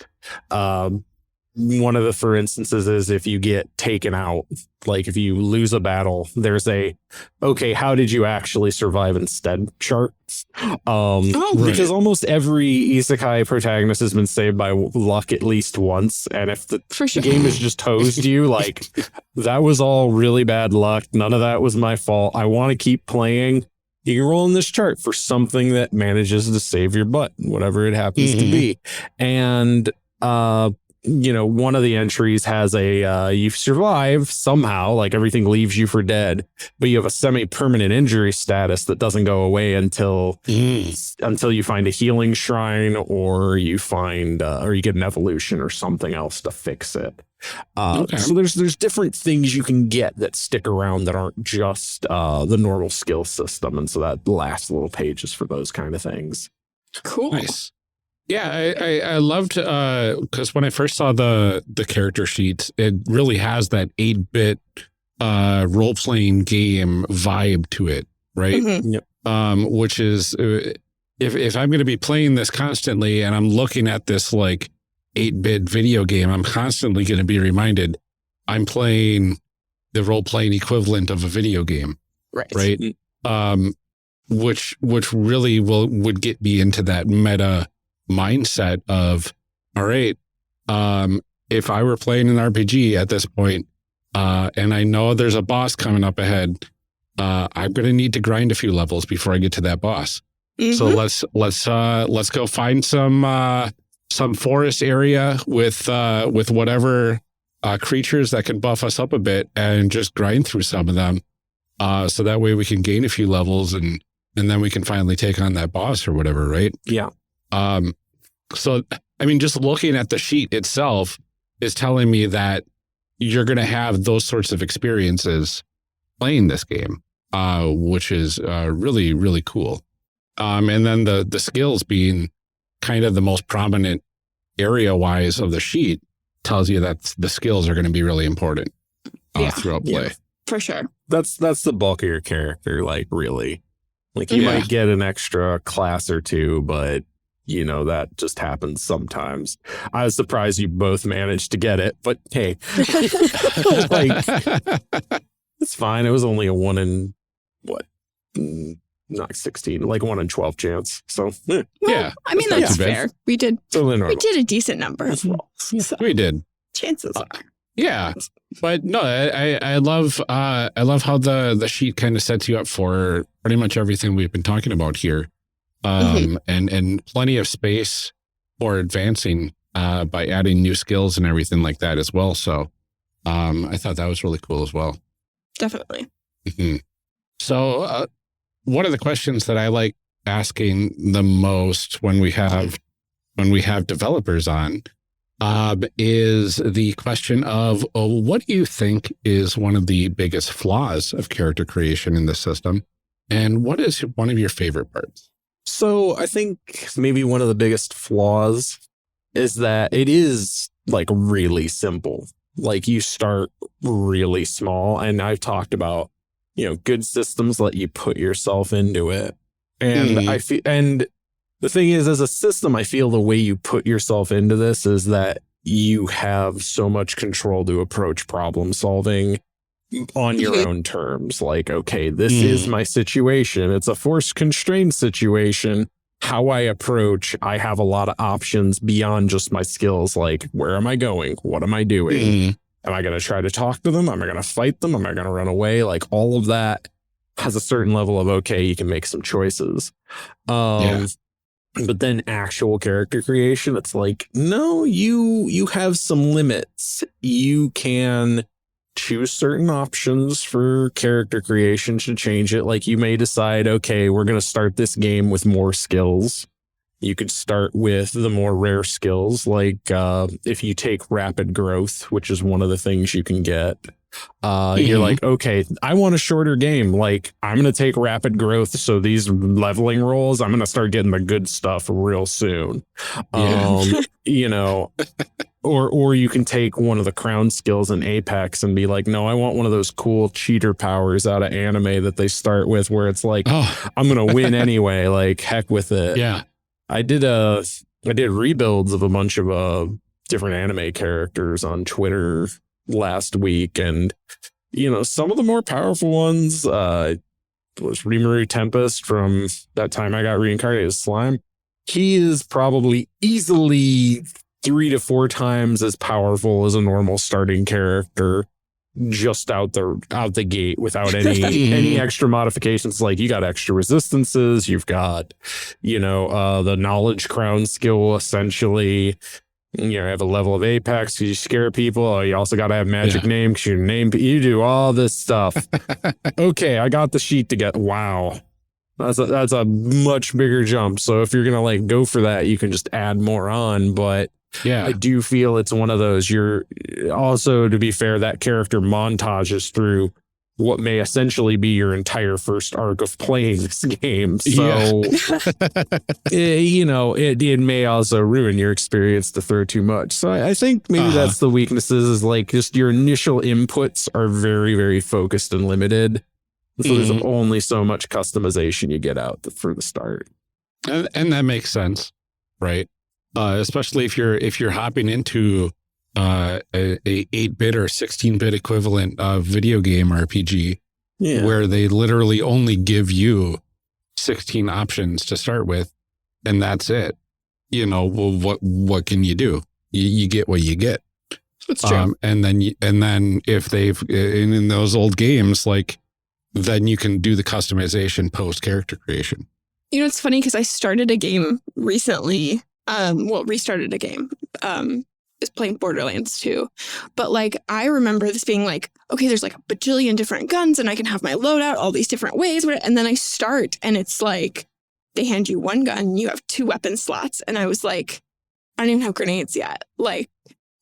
One of the, for instances, is if you get taken out, like if you lose a battle, there's okay, how did you actually survive instead chart? Because almost every isekai protagonist has been saved by luck at least once. And if the game has just hosed you, like that was all really bad luck. None of that was my fault. I want to keep playing. You can roll in this chart for something that manages to save your butt, whatever it happens to be. And, one of the entries has you've survived somehow, like everything leaves you for dead, but you have a semi-permanent injury status that doesn't go away until you find a healing shrine, or you find, or you get an evolution or something else to fix it. So there's different things you can get that stick around that aren't just the normal skill system. And so that last little page is for those kind of things. Cool. Nice. Yeah, I loved, because when I first saw the character sheets, it really has that 8-bit role-playing game vibe to it, right? Yep. Which is, if I'm going to be playing this constantly and I'm looking at this like 8-bit video game, I'm constantly going to be reminded I'm playing the role-playing equivalent of a video game, right? Which really would get me into that meta mindset of, all right, if I were playing an RPG at this point, and I know there's a boss coming up ahead, I'm going to need to grind a few levels before I get to that boss. So let's go find some forest area with whatever creatures that can buff us up a bit and just grind through some of them. So that way we can gain a few levels and then we can finally take on that boss or whatever, right? Yeah. So, I mean, just looking at the sheet itself is telling me that you're going to have those sorts of experiences playing this game, which is really, really cool. And then the skills being kind of the most prominent area-wise of the sheet tells you that the skills are going to be really important throughout play. Yeah, for sure. That's the bulk of your character, like really. Like you might get an extra class or two, but that just happens sometimes. I was surprised you both managed to get it, but hey, like, it's fine. It was only a 1 in not 16, like 1 in 12 chance. So yeah, I mean, that's fair. We did a decent number of rolls. So we did. Chances are. Yeah, but no, I love how the sheet kind of sets you up for pretty much everything we've been talking about here, and plenty of space for advancing by adding new skills and everything like that as well. So I thought that was really cool as well. Definitely. So one of the questions that I like asking the most when we have developers on is the question of what do you think is one of the biggest flaws of character creation in this system, and what is one of your favorite parts? So I think maybe one of the biggest flaws is that it is like really simple. Like you start really small, and I've talked about, good systems let you put yourself into it. And I feel, and the thing is, as a system, I feel the way you put yourself into this is that you have so much control to approach problem solving on your own terms. Like, okay, this is my situation. It's a force constrained situation. How I approach, I have a lot of options beyond just my skills. Like, where am I going? What am I doing? Am I going to try to talk to them? Am I going to fight them? Am I going to run away? Like, all of that has a certain level of, okay, you can make some choices. But then actual character creation, it's like, no, you have some limits. You can choose certain options for character creation to change it. Like you may decide, okay, we're going to start this game with more skills. You could start with the more rare skills, like if you take rapid growth, which is one of the things you can get. You're like, okay, I want a shorter game. Like, I'm going to take rapid growth. So these leveling rolls, I'm going to start getting the good stuff real soon. Or you can take one of the crown skills in Apex and be like, no, I want one of those cool cheater powers out of anime that they start with where it's like, I'm going to win anyway. Like, heck with it. Yeah. I did rebuilds of a bunch of different anime characters on Twitter last week, and some of the more powerful ones was Rimuru Tempest from that time I got reincarnated as slime. He is probably easily 3 to 4 times as powerful as a normal starting character, just out the gate without any extra modifications. Like, you got extra resistances, you've got the knowledge crown skill, essentially. Have a level of Apex because you scare people. You also got to have magic name because you do all this stuff. Okay, I got the sheet to get. Wow. That's a much bigger jump. So if you're going to go for that, you can just add more on. But I do feel it's one of those. You're also, to be fair, that character montages through what may essentially be your entire first arc of playing this game. So, it may also ruin your experience to throw too much. So I think maybe that's the weaknesses, is like just your initial inputs are very, very focused and limited. So there's only so much customization you get out for the start. And that makes sense, right? Especially if you're hopping into a 8-bit or 16-bit equivalent of video game RPG, where they literally only give you 16 options to start with, and that's it. Well, what can you do? You get what you get. That's true. And then if they've in those old games, then you can do the customization post character creation. It's funny because I started a game recently. Restarted a game. Is playing Borderlands 2. But I remember this being okay, there's a bajillion different guns and I can have my loadout all these different ways. And then I start and it's they hand you one gun, you have 2 weapon slots. And I was I don't even have grenades yet.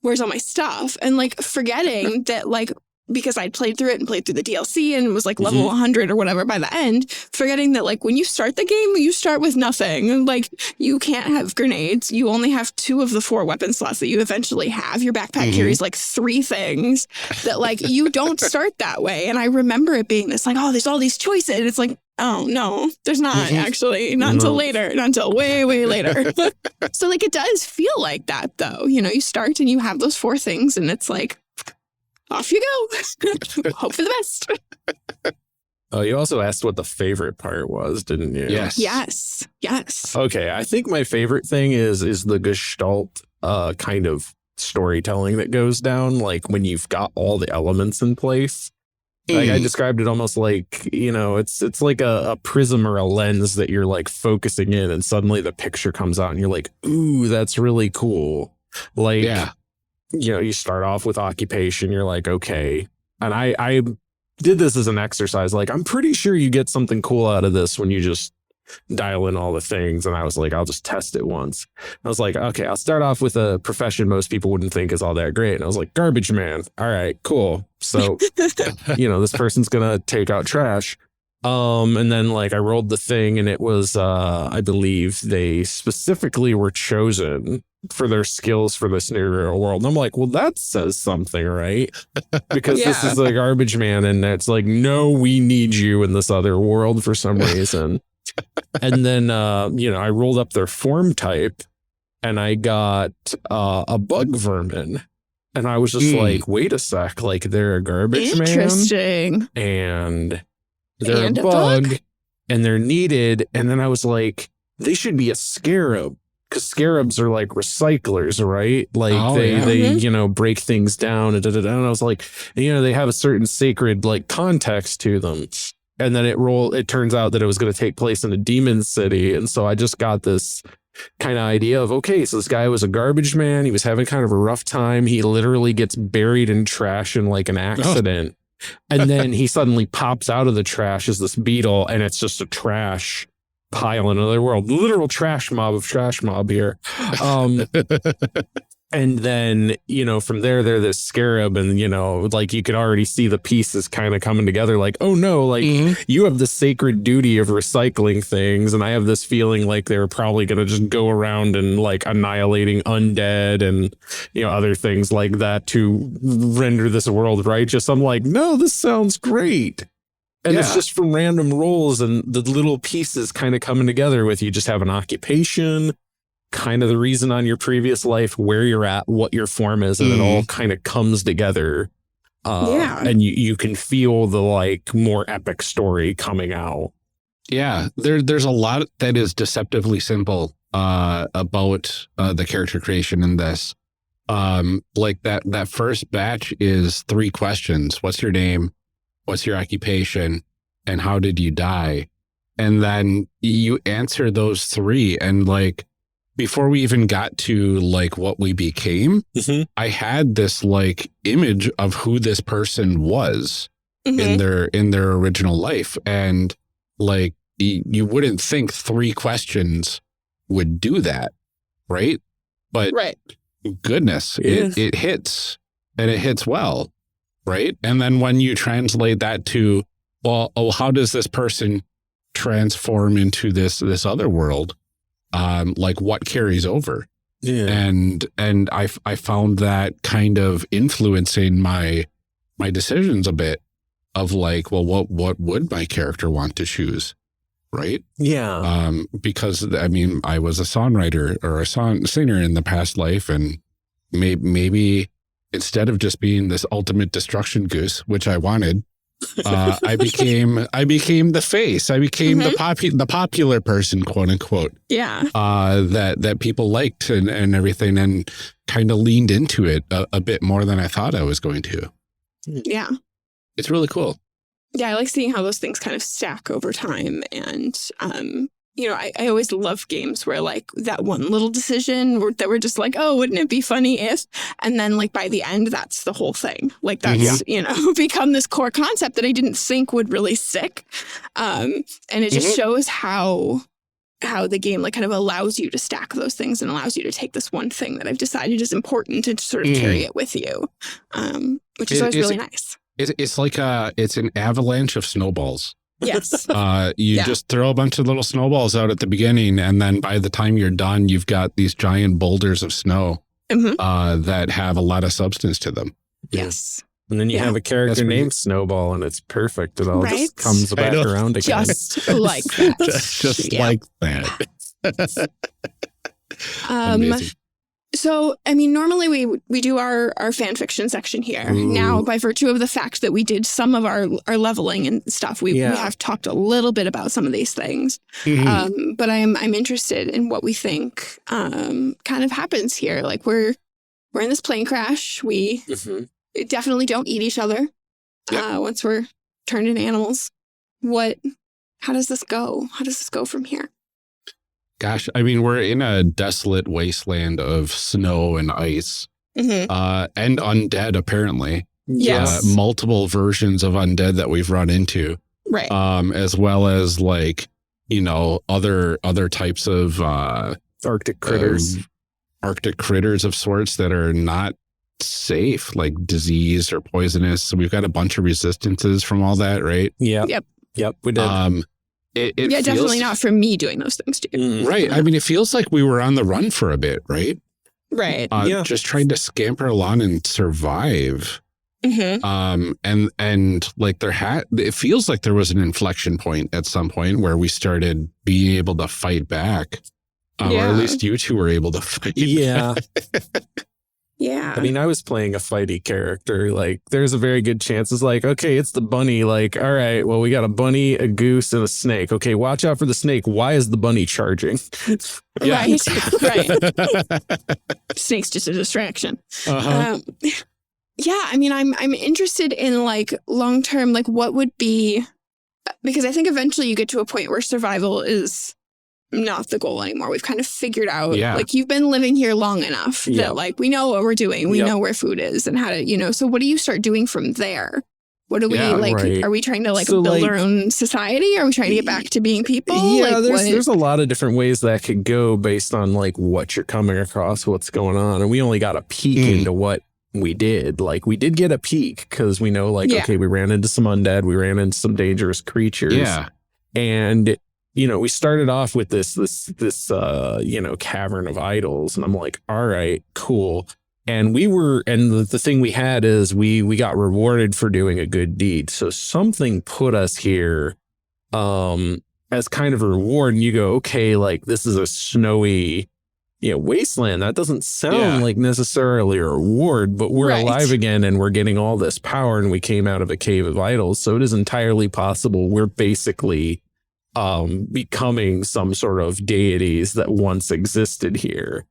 Where's all my stuff? And forgetting that because I'd played through it and played through the DLC and was level 100 or whatever by the end, forgetting that when you start the game, you start with nothing. You can't have grenades. You only have 2 of the 4 weapon slots that you eventually have. Your backpack carries 3 things that you don't start that way. And I remember it being this there's all these choices. It's Oh, no, there's not actually. Not until later. Not until way, way later. So like it does feel like that, though. You know, you start and you have those 4 things and it's like, off you go. Hope for the best. Oh, you also asked what the favorite part was, didn't you? Yes. Okay, I think my favorite thing is the Gestalt kind of storytelling that goes down, like when you've got all the elements in place. Like I described it almost like, you know, it's like a prism or a lens that you're like focusing in and suddenly the picture comes out and you're like, ooh, that's really cool. Like, you know, you start off with occupation, you're like, okay. And I did this as an exercise. Like, I'm pretty sure you get something cool out of this when you just dial in all the things. And I was like, I'll just test it once. I was like, okay, I'll start off with a profession most people wouldn't think is all that great. And I was like, garbage man. All right, cool. So, you know, this person's going to take out trash. And then like I rolled the thing and it was, I believe they specifically were chosen for their skills for this new real world. And I'm like, well, that says something, right? Because this is a garbage man. And it's like, no, we need you in this other world for some reason. And then, you know, I rolled up their form type and I got a bug vermin. And I was just like, wait a sec, like they're a garbage man. And they're a bug and they're needed. And then I was like, they should be a scarab because scarabs are like recyclers, right? Like they you know, break things down. And I was like, you know, they have a certain sacred like context to them. And then it turns out that it was going to take place in a demon city. And so I just got this kind of idea of, okay, so this guy was a garbage man. He was having kind of a rough time. He literally gets buried in trash in like an accident. And then he suddenly pops out of the trash as this beetle. And it's just a trash pile in another world. Literal trash mob here. And then, you know, from there, they're this scarab and, you know, like you could already see the pieces kind of coming together like, oh no, like you have the sacred duty of recycling things. And I have this feeling like they were probably going to just go around and like annihilating undead and, you know, other things like that to render this world righteous. I'm like, no, this sounds great. And it's just from random rolls and the little pieces kind of coming together with you just have an occupation, kind of the reason on your previous life, where you're at, what your form is, and it all kind of comes together. And you can feel the like more epic story coming out. Yeah, there's a lot that is deceptively simple about the character creation in this. Like that first batch is 3 questions. What's your name? What's your occupation? And how did you die? And then you answer those 3 and like, before we even got to like what we became, I had this like image of who this person was in their original life. And like, you wouldn't think 3 questions would do that. Right. But goodness, it hits and it hits well. Right. And then when you translate that to, well, how does this person transform into this other world? Like what carries over. And I found that kind of influencing my decisions a bit of like, well, what would my character want to choose? Right. Because I mean, I was a songwriter or a singer in the past life. And maybe instead of just being this ultimate destruction goose, which I wanted, I became the face. I became the popular person, quote unquote. That people liked and everything, and kind of leaned into it a bit more than I thought I was going to. Yeah, it's really cool. Yeah, I like seeing how those things kind of stack over time, and you know, I always love games where like that one little decision that we're just like, oh, wouldn't it be funny if, and then like by the end, that's the whole thing. Like that's, you know, become this core concept that I didn't think would really stick. And it just shows how the game like kind of allows you to stack those things and allows you to take this one thing that I've decided is important and sort of carry it with you, which is always really nice. It's like it's an avalanche of snowballs. Yes. You just throw a bunch of little snowballs out at the beginning, and then by the time you're done, you've got these giant boulders of snow that have a lot of substance to them. Yes. And then you Yeah. have a character That's pretty- named Snowball, and it's perfect. It all Right? just comes back know. around again. Just like that. just Yeah. like that. Um, Amazing. So, I mean, normally we do our fan fiction section here. Ooh. Now, by virtue of the fact that we did some of our leveling and stuff, we Yeah. have talked a little bit about some of these things. Mhm. But I'm interested in what we think kind of happens here. Like we're in this plane crash. We Mhm. definitely don't eat each other once we're turned into animals. How does this go? How does this go from here? Gosh, I mean, we're in a desolate wasteland of snow and ice Mm-hmm. and undead, apparently. Yes. Multiple versions of undead that we've run into, Right. as well as like, other types of Arctic critters. Arctic critters of sorts that are not safe, like disease or poisonous. So we've got a bunch of resistances from all that, right? Yep, we did. It Yeah, feels, definitely not from me doing those things to you. Mm. right. I mean, it feels like we were on the run for a bit, right? Right. Yeah. Just trying to scamper along and survive. Mm-hmm. And like it feels like there was an inflection point at some point where we started being able to fight back. Or Yeah. at least you two were able to fight. Yeah. Yeah. I mean, I was playing a fighty character. Like, there's a very good chance it's like, okay, it's the bunny. Like, all right, well, we got a bunny, a goose, and a snake. Okay, watch out for the snake. Why is the bunny charging? Yeah. Right. Right. Snake's just a distraction. Uh-huh. Yeah, I mean, I'm interested in like long term, like what would be, because I think eventually you get to a point where survival is not the goal anymore. We've kind of figured out, like you've been living here long enough that like we know what we're doing. We know where food is and how to, so what do you start doing from there? What do we right. Are we trying to So, build like, our own society? Are we trying to get back to being people? Yeah, Like, there's a lot of different ways that could go based on like what you're coming across, what's going on. And we only got a peek into what we did. Like, we did get a peek because we know like, okay, we ran into some undead. We ran into some dangerous creatures. Yeah. And we started off with this cavern of idols, and I'm like, all right, cool. And the thing we had is we got rewarded for doing a good deed. So something put us here, as kind of a reward. And you go, okay, like this is a snowy, wasteland. That doesn't sound like necessarily a reward, but we're alive again and we're getting all this power, and we came out of a cave of idols. So it is entirely possible we're basically becoming some sort of deities that once existed here.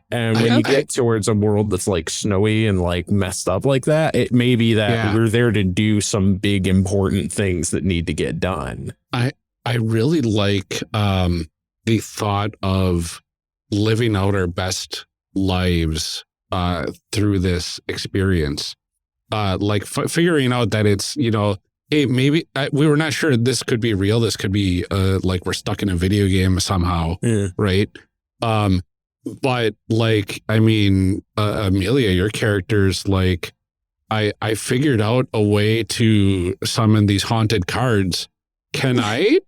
And when you get towards a world that's like snowy and like messed up like that, it may be that we're there to do some big important things that need to get done. I really like the thought of living out our best lives through this experience. Figuring out that it's, hey, maybe we were not sure this could be real. This could be like we're stuck in a video game somehow, right? But like, I mean, Amelia, your character's like, I figured out a way to summon these haunted cards. Can I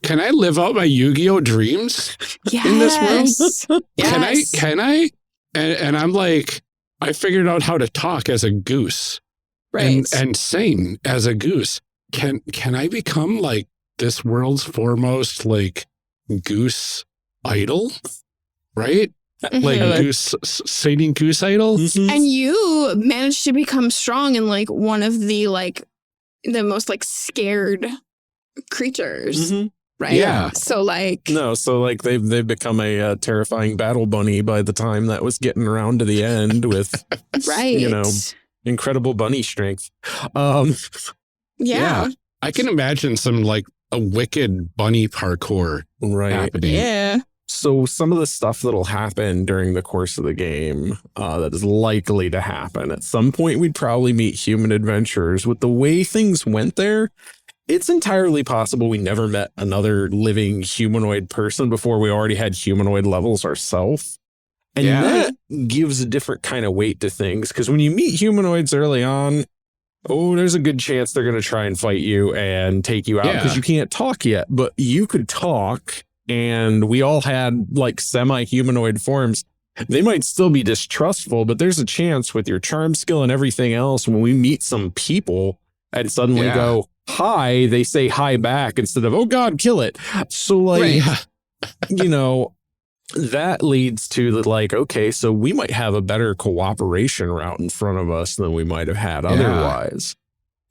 live out my Yu-Gi-Oh dreams in this world? Can I? And I'm like, I figured out how to talk as a goose, and sing as a goose. Can I become like this world's foremost like goose idol, right? Like goose singing goose idol. And you managed to become strong in like one of the the most like scared creatures, right? Yeah. So they've become a terrifying battle bunny by the time that was getting around to the end with incredible bunny strength. Yeah. I can imagine some like a wicked bunny parkour happening. Yeah. So some of the stuff that'll happen during the course of the game that is likely to happen. At some point, we'd probably meet human adventurers. With the way things went there, it's entirely possible we never met another living humanoid person before we already had humanoid levels ourselves. And that gives a different kind of weight to things. Because when you meet humanoids early on, there's a good chance they're going to try and fight you and take you out because you can't talk yet. But you could talk, and we all had like semi-humanoid forms. they might still be distrustful, but there's a chance with your charm skill and everything else, when we meet some people and suddenly go, hi, they say hi back instead of, oh God, kill it. So like, you know, that leads to the like, okay, so we might have a better cooperation route in front of us than we might have had otherwise.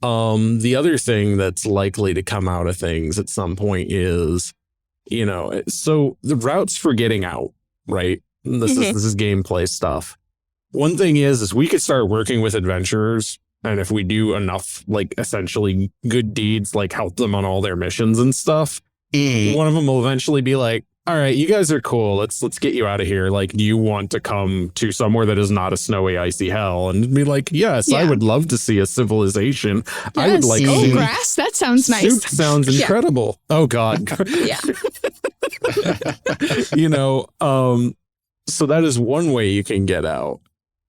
The other thing that's likely to come out of things at some point is, you know, so the routes for getting out, right? This is gameplay stuff. One thing is we could start working with adventurers, and if we do enough, like essentially good deeds, like help them on all their missions and stuff, one of them will eventually be like, all right, you guys are cool. Let's get you out of here. Like, do you want to come to somewhere that is not a snowy, icy hell? And be like, yes, I would love to see a civilization. Yes. I would like to grass. That sounds nice. Soup sounds incredible. Oh God. You know, so that is one way you can get out.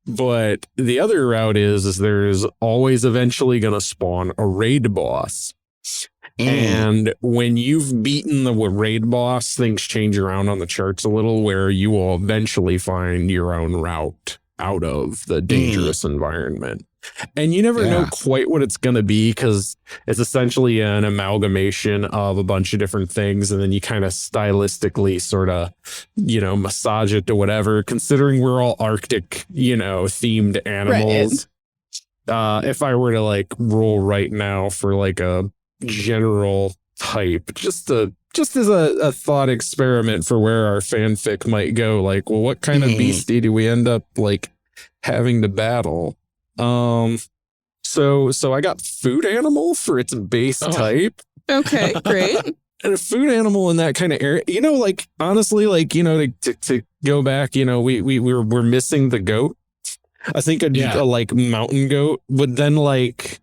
But the other route is there's always eventually going to spawn a raid boss. And when you've beaten the raid boss, things change around on the charts a little, where you will eventually find your own route out of the dangerous environment. And you never know quite what it's going to be, because it's essentially an amalgamation of a bunch of different things. And then you kind of stylistically sort of, you know, massage it to whatever, considering we're all Arctic, you know, themed animals. If I were to like roll right now for like a general type, just as a thought experiment for where our fanfic might go, like, well, what kind of beastie do we end up like having to battle? So I got food animal for its base type. Okay, great. And a food animal in that kind of area, you know, like honestly, like, you know, to go back, you know, we're missing the goat. I think a like mountain goat, but then like,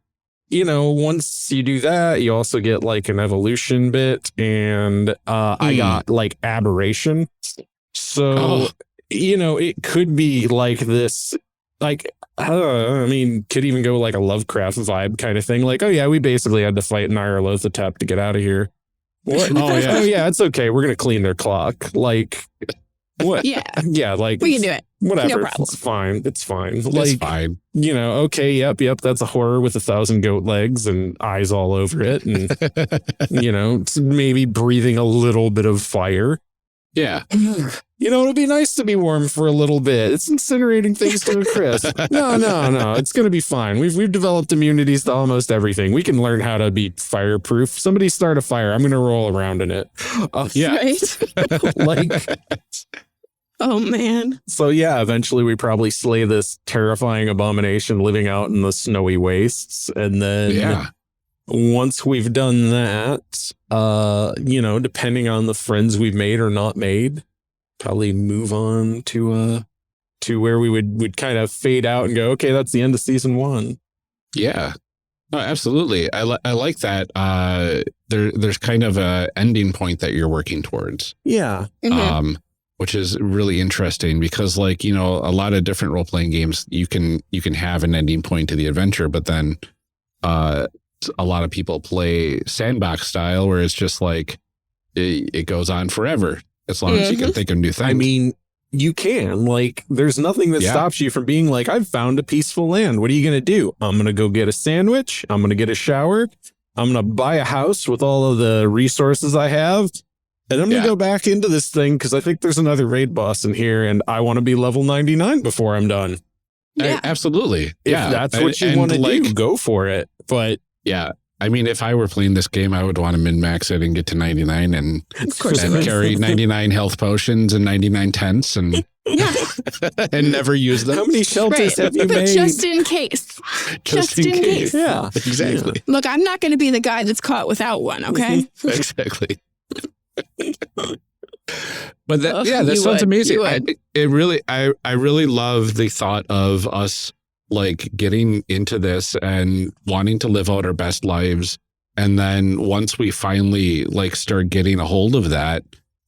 you know, once you do that, you also get like an evolution bit, and I got like aberration. So, you know, it could be like this, like, I mean, could even go like a Lovecraft vibe kind of thing. Like, oh yeah, we basically had to fight Nyarlathotep to get out of here. What? Oh yeah, it's okay. We're going to clean their clock. Like, what? Yeah, like, we can do it. Whatever. No problem. It's fine. It's like, fine. You know, okay, yep, that's a horror with 1,000 goat legs and eyes all over it, and you know, maybe breathing a little bit of fire. Yeah. You know, it'd be nice to be warm for a little bit. It's incinerating things to a crisp. No. It's going to be fine. We've developed immunities to almost everything. We can learn how to be fireproof. Somebody start a fire. I'm going to roll around in it. Right? Like, oh man. So yeah, eventually we probably slay this terrifying abomination living out in the snowy wastes. And then once we've done that, you know, depending on the friends we've made or not made, probably move on to where we'd kind of fade out and go, okay, that's the end of season 1. Yeah. Oh, absolutely. I like that. There's kind of a ending point that you're working towards. Yeah. Which is really interesting, because like, you know, a lot of different role-playing games, you can have an ending point to the adventure, but then a lot of people play sandbox style, where it's just like it goes on forever as long as you can think of new things. I mean, you can, like, there's nothing that stops you from being like, I've found a peaceful land. What are you going to do? I'm going to go get a sandwich. I'm going to get a shower. I'm going to buy a house with all of the resources I have. And I'm going to go back into this thing because I think there's another raid boss in here, and I want to be level 99 before I'm done. Yeah. Absolutely. If that's what you want to do, go for it. But yeah, I mean, if I were playing this game, I would want to min-max it and get to 99 and carry 99 health potions and 99 tents and and never use them. How many shelters have you made? Just in case. Just in case. Yeah, exactly. Look, I'm not going to be the guy that's caught without one, okay? Exactly. But that sounds amazing. I really love the thought of us like getting into this and wanting to live out our best lives, and then once we finally like start getting a hold of that,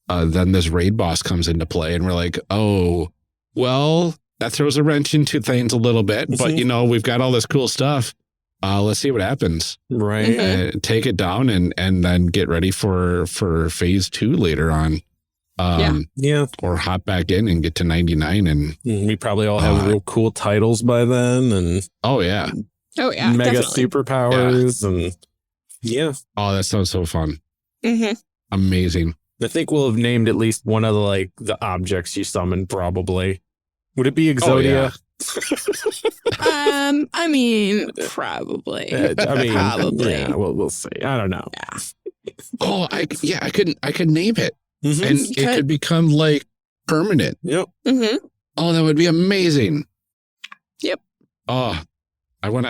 then this raid boss comes into play, and we're like, oh, well, that throws a wrench into things a little bit, but you know, we've got all this cool stuff. Let's see what happens. Right. Take it down and then get ready for phase 2 later on. Yeah. Or hop back in and get to 99 and we probably all have real cool titles by then and oh yeah, mega definitely. superpowers and oh, that sounds so fun. Mm-hmm. Amazing. I think we'll have named at least one of the objects you summoned probably. Would it be Exodia? I mean, probably. Probably. Yeah, we'll see. I don't know. Yeah. Oh, I could name it. Mm-hmm. And it could become like permanent. Yep. Mm-hmm. Oh, that would be amazing. Yep. Oh, I want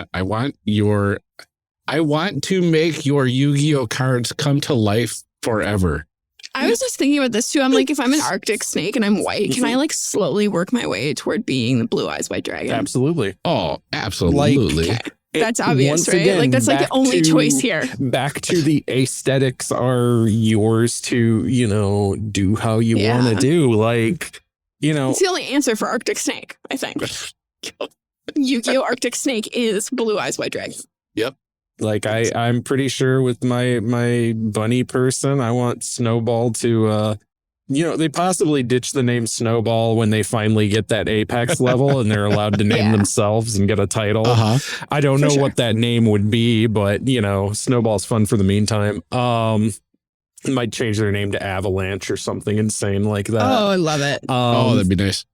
to make your Yu-Gi-Oh cards come to life forever. I was just thinking about this too. I'm like, if I'm an Arctic snake and I'm white, can I like slowly work my way toward being the blue eyes white dragon? Absolutely. Oh, absolutely. Okay. That's obvious, Once right? again, Like that's like the only choice here. Back to the aesthetics are yours to, do how you want to do. Like, It's the only answer for Arctic snake, I think. Yu-Gi-Oh! Arctic snake is blue eyes white dragon. Yep. Like I'm pretty sure with my bunny person, I want Snowball to they possibly ditch the name Snowball when they finally get that apex level and they're allowed to name themselves and get a title. I don't know what that name would be, but Snowball's fun for the meantime. Might change their name to Avalanche or something insane like that. Oh, I love it. That'd be nice.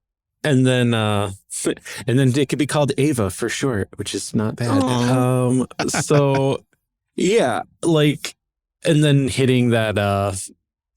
And then it could be called Ava for short, which is not bad. So yeah, like, and then hitting that,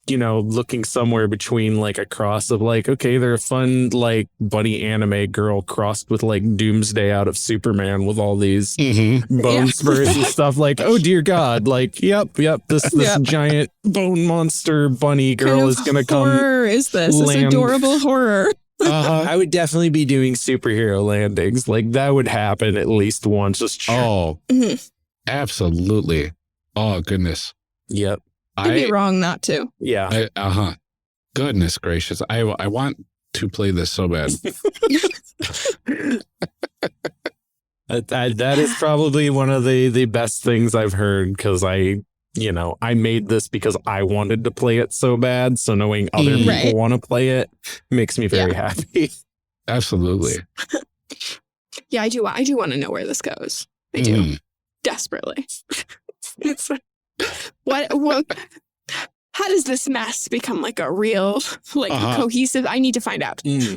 looking somewhere between like a cross of like, okay, they're a fun like bunny anime girl crossed with like Doomsday out of Superman with all these bone spurs and stuff. Like, oh dear God, like, yep, this giant bone monster bunny girl is gonna come. Horror is this? This adorable horror. I would definitely be doing superhero landings. Like that would happen at least once. Just Absolutely. Oh goodness. Yep. I'd be wrong not to. Yeah. Goodness gracious. I want to play this so bad. That is probably one of the best things I've heard because I made this because I wanted to play it so bad. So knowing other people want to play it makes me very happy. Absolutely. Yeah, I do. I do want to know where this goes. I do. Desperately. It's what how does this mess become like a real cohesive? I need to find out. We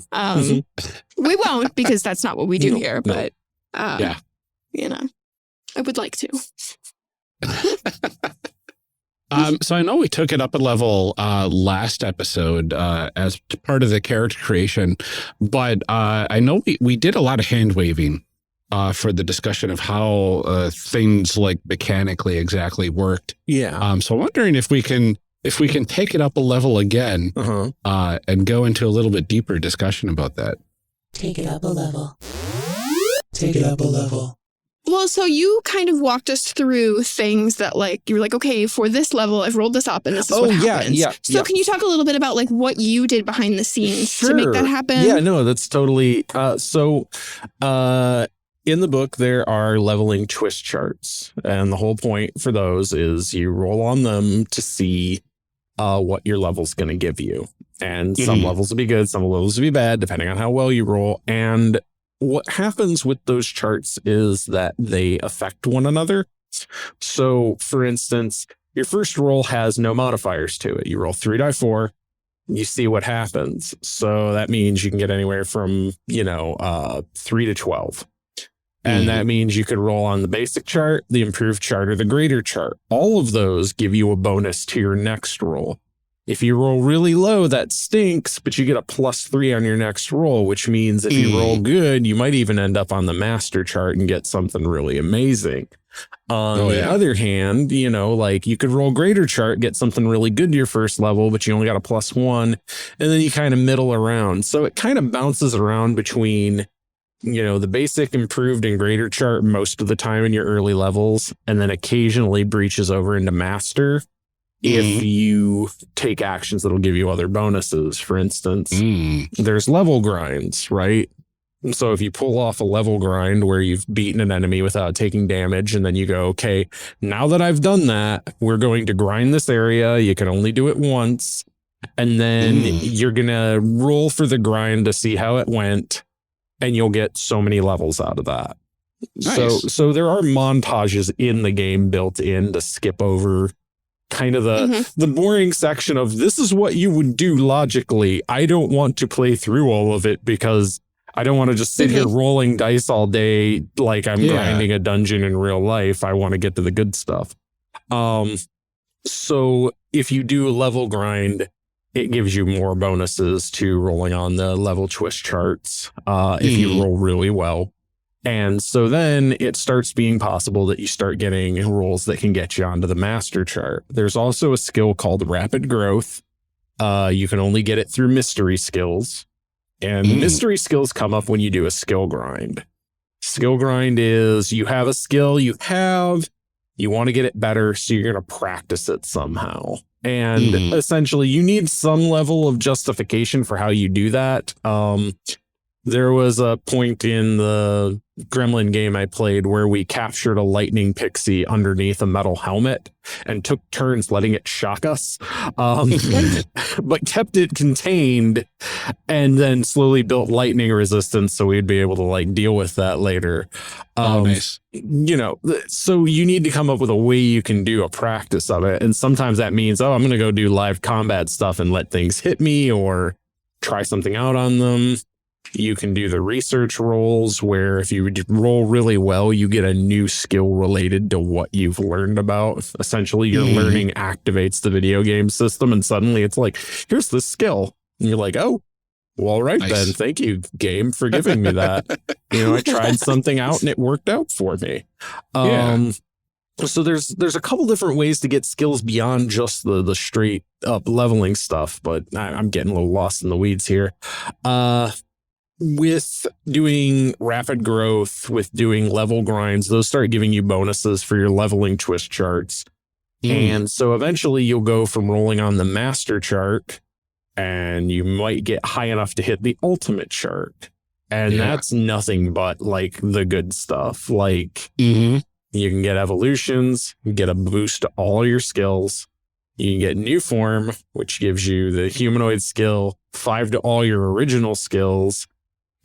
won't because that's not what we do here, but I would like to. So I know we took it up a level last episode as part of the character creation, but I know we did a lot of hand waving for the discussion of how things like mechanically exactly worked. Yeah. So I'm wondering if we can take it up a level again and go into a little bit deeper discussion about that. Take it up a level. Take it up a level. Well, so you kind of walked us through things that like, you were like, okay, for this level, I've rolled this up and this is what happens. So can you talk a little bit about like what you did behind the scenes to make that happen? Yeah, no, that's totally. In the book, there are leveling twist charts. And the whole point for those is you roll on them to see what your level's going to give you. And some levels will be good, some levels will be bad, depending on how well you roll. And what happens with those charts is that they affect one another. So, for instance, your first roll has no modifiers to it. You roll 3 die 4, you see what happens. So that means you can get anywhere from, 3 to 12. And that means you could roll on the basic chart, the improved chart, or the greater chart. All of those give you a bonus to your next roll. If you roll really low, that stinks, but you get a +3 on your next roll, which means if you roll good, you might even end up on the master chart and get something really amazing. On the other hand, like you could roll greater chart, get something really good to your first level, but you only got a +1, and then you kind of middle around. So it kind of bounces around between, the basic, improved, and greater chart most of the time in your early levels, and then occasionally breaches over into master. If you take actions that'll give you other bonuses. For instance, there's level grinds, right? And so if you pull off a level grind where you've beaten an enemy without taking damage, and then you go, okay, now that I've done that, we're going to grind this area. You can only do it once. And then you're going to roll for the grind to see how it went. And you'll get so many levels out of that. Nice. So there are montages in the game built in to skip over kind of the boring section of this is what you would do logically. I don't want to play through all of it because I don't want to just sit here rolling dice all day like I'm grinding a dungeon in real life. I want to get to the good stuff. So if you do a level grind, it gives you more bonuses to rolling on the level twist charts if you roll really well. And so then it starts being possible that you start getting rolls that can get you onto the master chart. There's also a skill called rapid growth. You can only get it through mystery skills. And mystery skills come up when you do a skill grind. Skill grind is you have a skill you want to get it better, so you're going to practice it somehow. And essentially, you need some level of justification for how you do that. There was a point in the Gremlin game I played where we captured a lightning pixie underneath a metal helmet and took turns letting it shock us, but kept it contained and then slowly built lightning resistance so we'd be able to like deal with that later. Nice. You know, so you need to come up with a way you can do a practice of it. And sometimes that means, I'm going to go do live combat stuff and let things hit me or try something out on them. You can do the research rolls where if you roll really well, you get a new skill related to what you've learned about. Essentially, your learning activates the video game system and suddenly it's like, here's this skill. And you're like, oh, well, all right, then. Thank you, game, for giving me that. I tried something out and it worked out for me. So there's a couple different ways to get skills beyond just the straight up leveling stuff, but I'm getting a little lost in the weeds here. With doing rapid growth, with doing level grinds, those start giving you bonuses for your leveling twist charts. And so eventually you'll go from rolling on the master chart and you might get high enough to hit the ultimate chart. And that's nothing but like the good stuff. Like you can get evolutions, you get a boost to all your skills. You can get new form, which gives you the humanoid skill, 5 to all your original skills,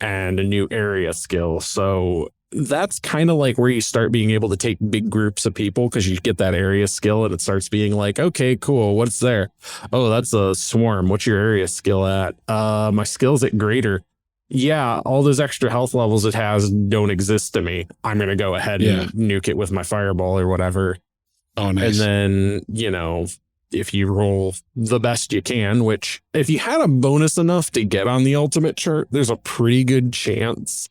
and a new area skill. So that's kind of like where you start being able to take big groups of people because you get that area skill and it starts being like, okay, cool. What's there? Oh, that's a swarm. What's your area skill at? My skill's at greater. Yeah, all those extra health levels it has don't exist to me. I'm going to go ahead and nuke it with my fireball or whatever. Oh, nice. And then, if you roll the best you can, which if you had a bonus enough to get on the ultimate chart, there's a pretty good chance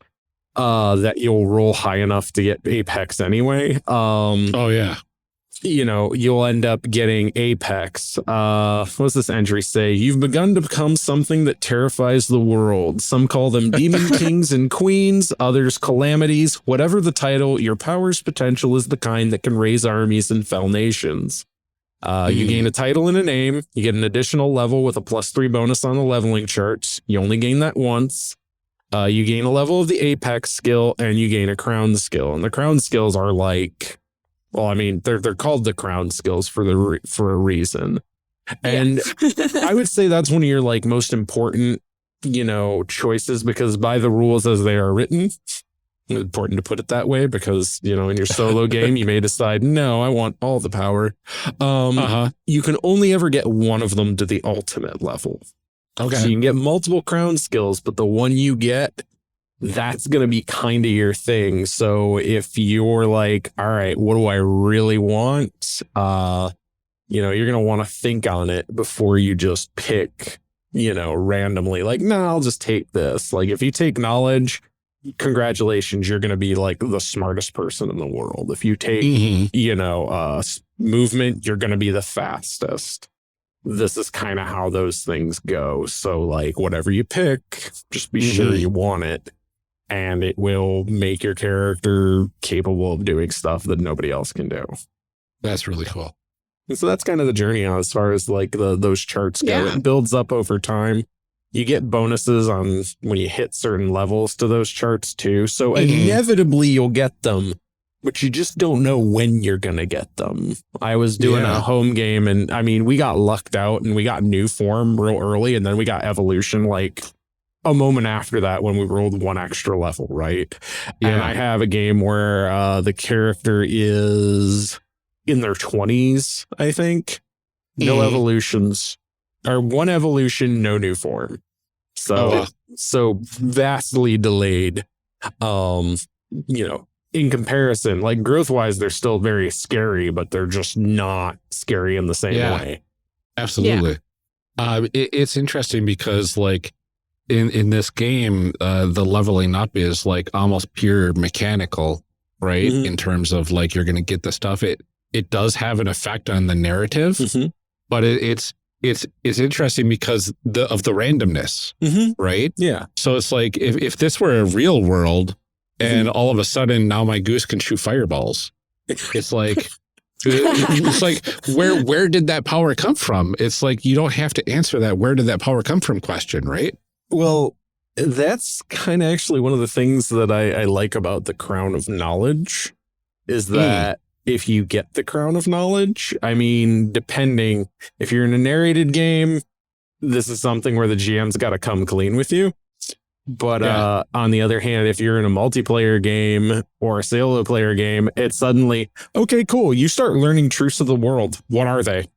that you'll roll high enough to get Apex anyway. You'll end up getting Apex. What's this entry say? You've begun to become something that terrifies the world. Some call them demon kings and queens, others calamities. Whatever the title, your power's potential is the kind that can raise armies and fell nations. You gain a title and a name. You get an additional level with a +3 bonus on the leveling charts. You only gain that once. You gain a level of the Apex skill and you gain a crown skill. And the crown skills are like, they're called the crown skills for a reason. And I would say that's one of your like most important, choices because by the rules as they are written, it's important to put it that way because, in your solo game, you may decide, no, I want all the power. You can only ever get one of them to the ultimate level. Okay. So you can get multiple crown skills, but the one you get, that's going to be kind of your thing. So if you're like, all right, what do I really want? You're going to want to think on it before you just pick, randomly like, no, I'll just take this. Like if you take knowledge, congratulations, you're going to be like the smartest person in the world. If you take, movement, you're going to be the fastest. This is kind of how those things go. So like whatever you pick, just be sure you want it and it will make your character capable of doing stuff that nobody else can do. That's really cool. And so that's kind of the journey on as far as like those charts go. It builds up over time. You get bonuses on when you hit certain levels to those charts too. So inevitably you'll get them but you just don't know when you're going to get them. I was doing a home game, and I mean, we got lucked out and we got new form real early, and then we got evolution like a moment after that when we rolled one extra level, right? Yeah. And I have a game where the character is in their 20s, I think. No evolutions, or one evolution, no new form. So, so vastly delayed. In comparison, like growth wise, they're still very scary, but they're just not scary in the same way. Absolutely. Yeah. It's interesting because like in this game, the leveling up is like almost pure mechanical, right? Mm-hmm. In terms of like, you're going to get the stuff. It does have an effect on the narrative, but it's interesting because of the randomness, right? Yeah. So it's like if this were a real world and all of a sudden now my goose can shoot fireballs, it's like where did that power come from? It's like you don't have to answer that where did that power come from question, right? Well, that's kind of actually one of the things that I like about the Crown of Knowledge is that if you get the Crown of Knowledge, I mean, depending, if you're in a narrated game, this is something where the GM's got to come clean with you. But on the other hand, if you're in a multiplayer game or a solo player game, it's suddenly, okay, cool. You start learning truths of the world. What are they?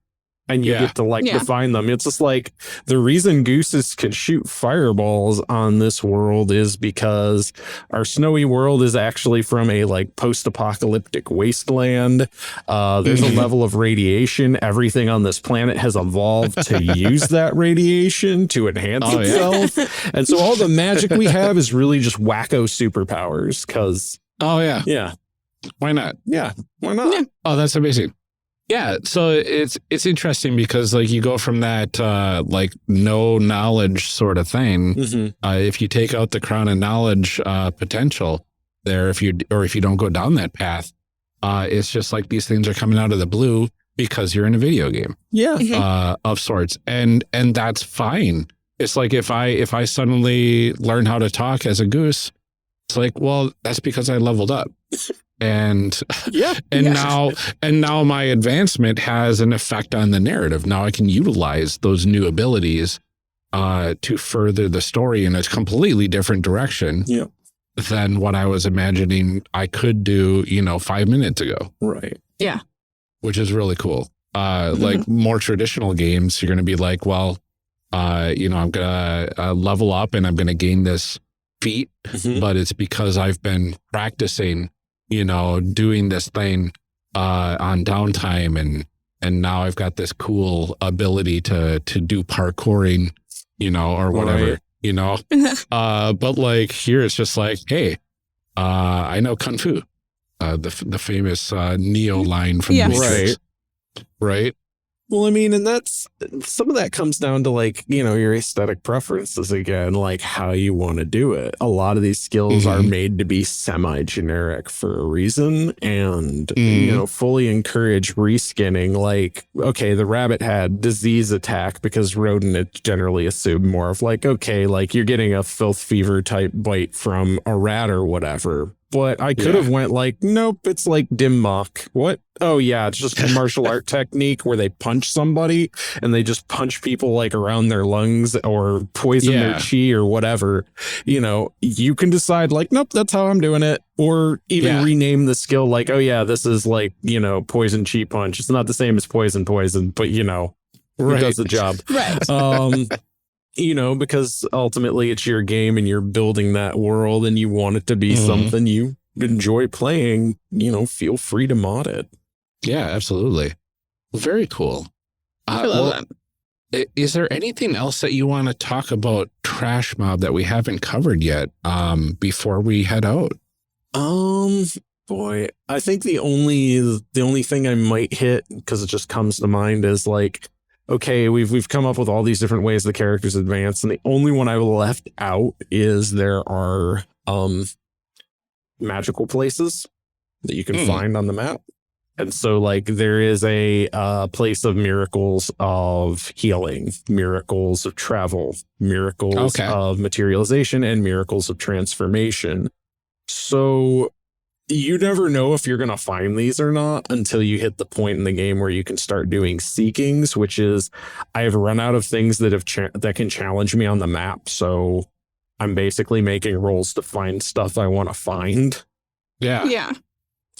And you get to define them. It's just like the reason gooses can shoot fireballs on this world is because our snowy world is actually from a like post-apocalyptic wasteland. There's a level of radiation. Everything on this planet has evolved to use that radiation to enhance itself. And so all the magic we have is really just wacko superpowers because. Oh, yeah. Yeah. Why not? Yeah. Why not? Yeah. Oh, that's amazing. Yeah, so it's interesting because like you go from that like no knowledge sort of thing. If you take out the Crown of Knowledge potential there, if you don't go down that path, it's just like these things are coming out of the blue because you're in a video game, of sorts, and that's fine. It's like if I suddenly learn how to talk as a goose, it's like, well, that's because I leveled up. And now my advancement has an effect on the narrative. Now I can utilize those new abilities to further the story in a completely different direction than what I was imagining I could do, 5 minutes ago. Right. Yeah. Which is really cool. Like more traditional games, you're going to be like, well, I'm going to level up and I'm going to gain this feat, but it's because I've been practicing doing this thing on downtime and now I've got this cool ability to do parkouring, or whatever, but like here it's just like, hey, I know Kung Fu, the famous Neo line from the Matrix. Right. Well, I mean, and that's some of that comes down to like, your aesthetic preferences again, like how you want to do it. A lot of these skills are made to be semi-generic for a reason and, fully encourage reskinning. Like, okay, the rabbit had disease attack because rodent it generally assumed more of like, okay, like you're getting a filth fever type bite from a rat or whatever. But I could have went like, nope, it's like dim mock. What? Oh, yeah, it's just a martial art technique where they punch somebody and they just punch people like around their lungs or poison their chi or whatever. You can decide like, nope, that's how I'm doing it. Or even rename the skill like, oh, yeah, this is like, poison chi punch. It's not the same as poison, but, it does the job. Right. Because ultimately it's your game and you're building that world and you want it to be something you enjoy playing, feel free to mod it. Yeah, absolutely. Very cool. I love that. Is there anything else that you want to talk about Trash Mob that we haven't covered yet before we head out? Boy, I think the only thing I might hit, because it just comes to mind, is like, okay, we've come up with all these different ways the characters advance, and the only one I left out is there are magical places that you can find on the map. And so like there is a place of miracles of healing, miracles of travel, miracles of materialization, and miracles of transformation. So you never know if you're going to find these or not until you hit the point in the game where you can start doing seekings, which is I have run out of things that that can challenge me on the map. So I'm basically making rolls to find stuff I want to find. Yeah.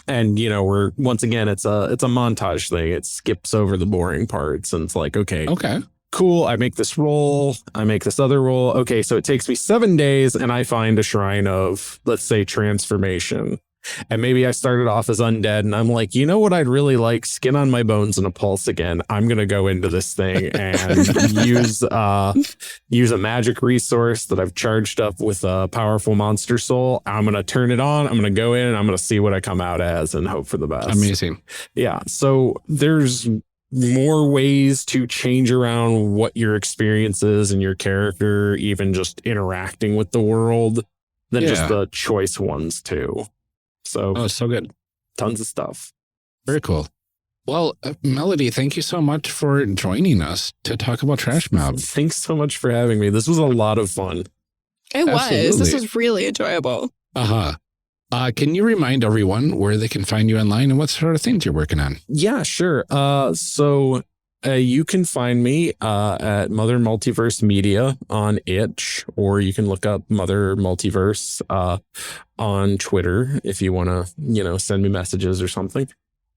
And, you know, once again, it's a montage thing. It skips over the boring parts and it's like, okay, cool. I make this roll. I make this other roll. Okay, so it takes me 7 days and I find a shrine of, let's say, transformation. And maybe I started off as undead and I'm like, you know what I'd really like? Skin on my bones and a pulse again. I'm going to go into this thing and use a magic resource that I've charged up with a powerful monster soul. I'm going to turn it on. I'm going to go in and I'm going to see what I come out as and hope for the best. Amazing. Yeah. So there's more ways to change around what your experience is and your character, even just interacting with the world, than just the choice ones too. So, so good. Tons of stuff. Very cool. Well, Melody, thank you so much for joining us to talk about Trash Mob. Thanks so much for having me. This was a lot of fun. It was. This was really enjoyable. Can you remind everyone where they can find you online and what sort of things you're working on? Yeah, sure. So you can find me at Mother Multiverse Media on itch, or you can look up Mother Multiverse on Twitter if you want to, you know, send me messages or something.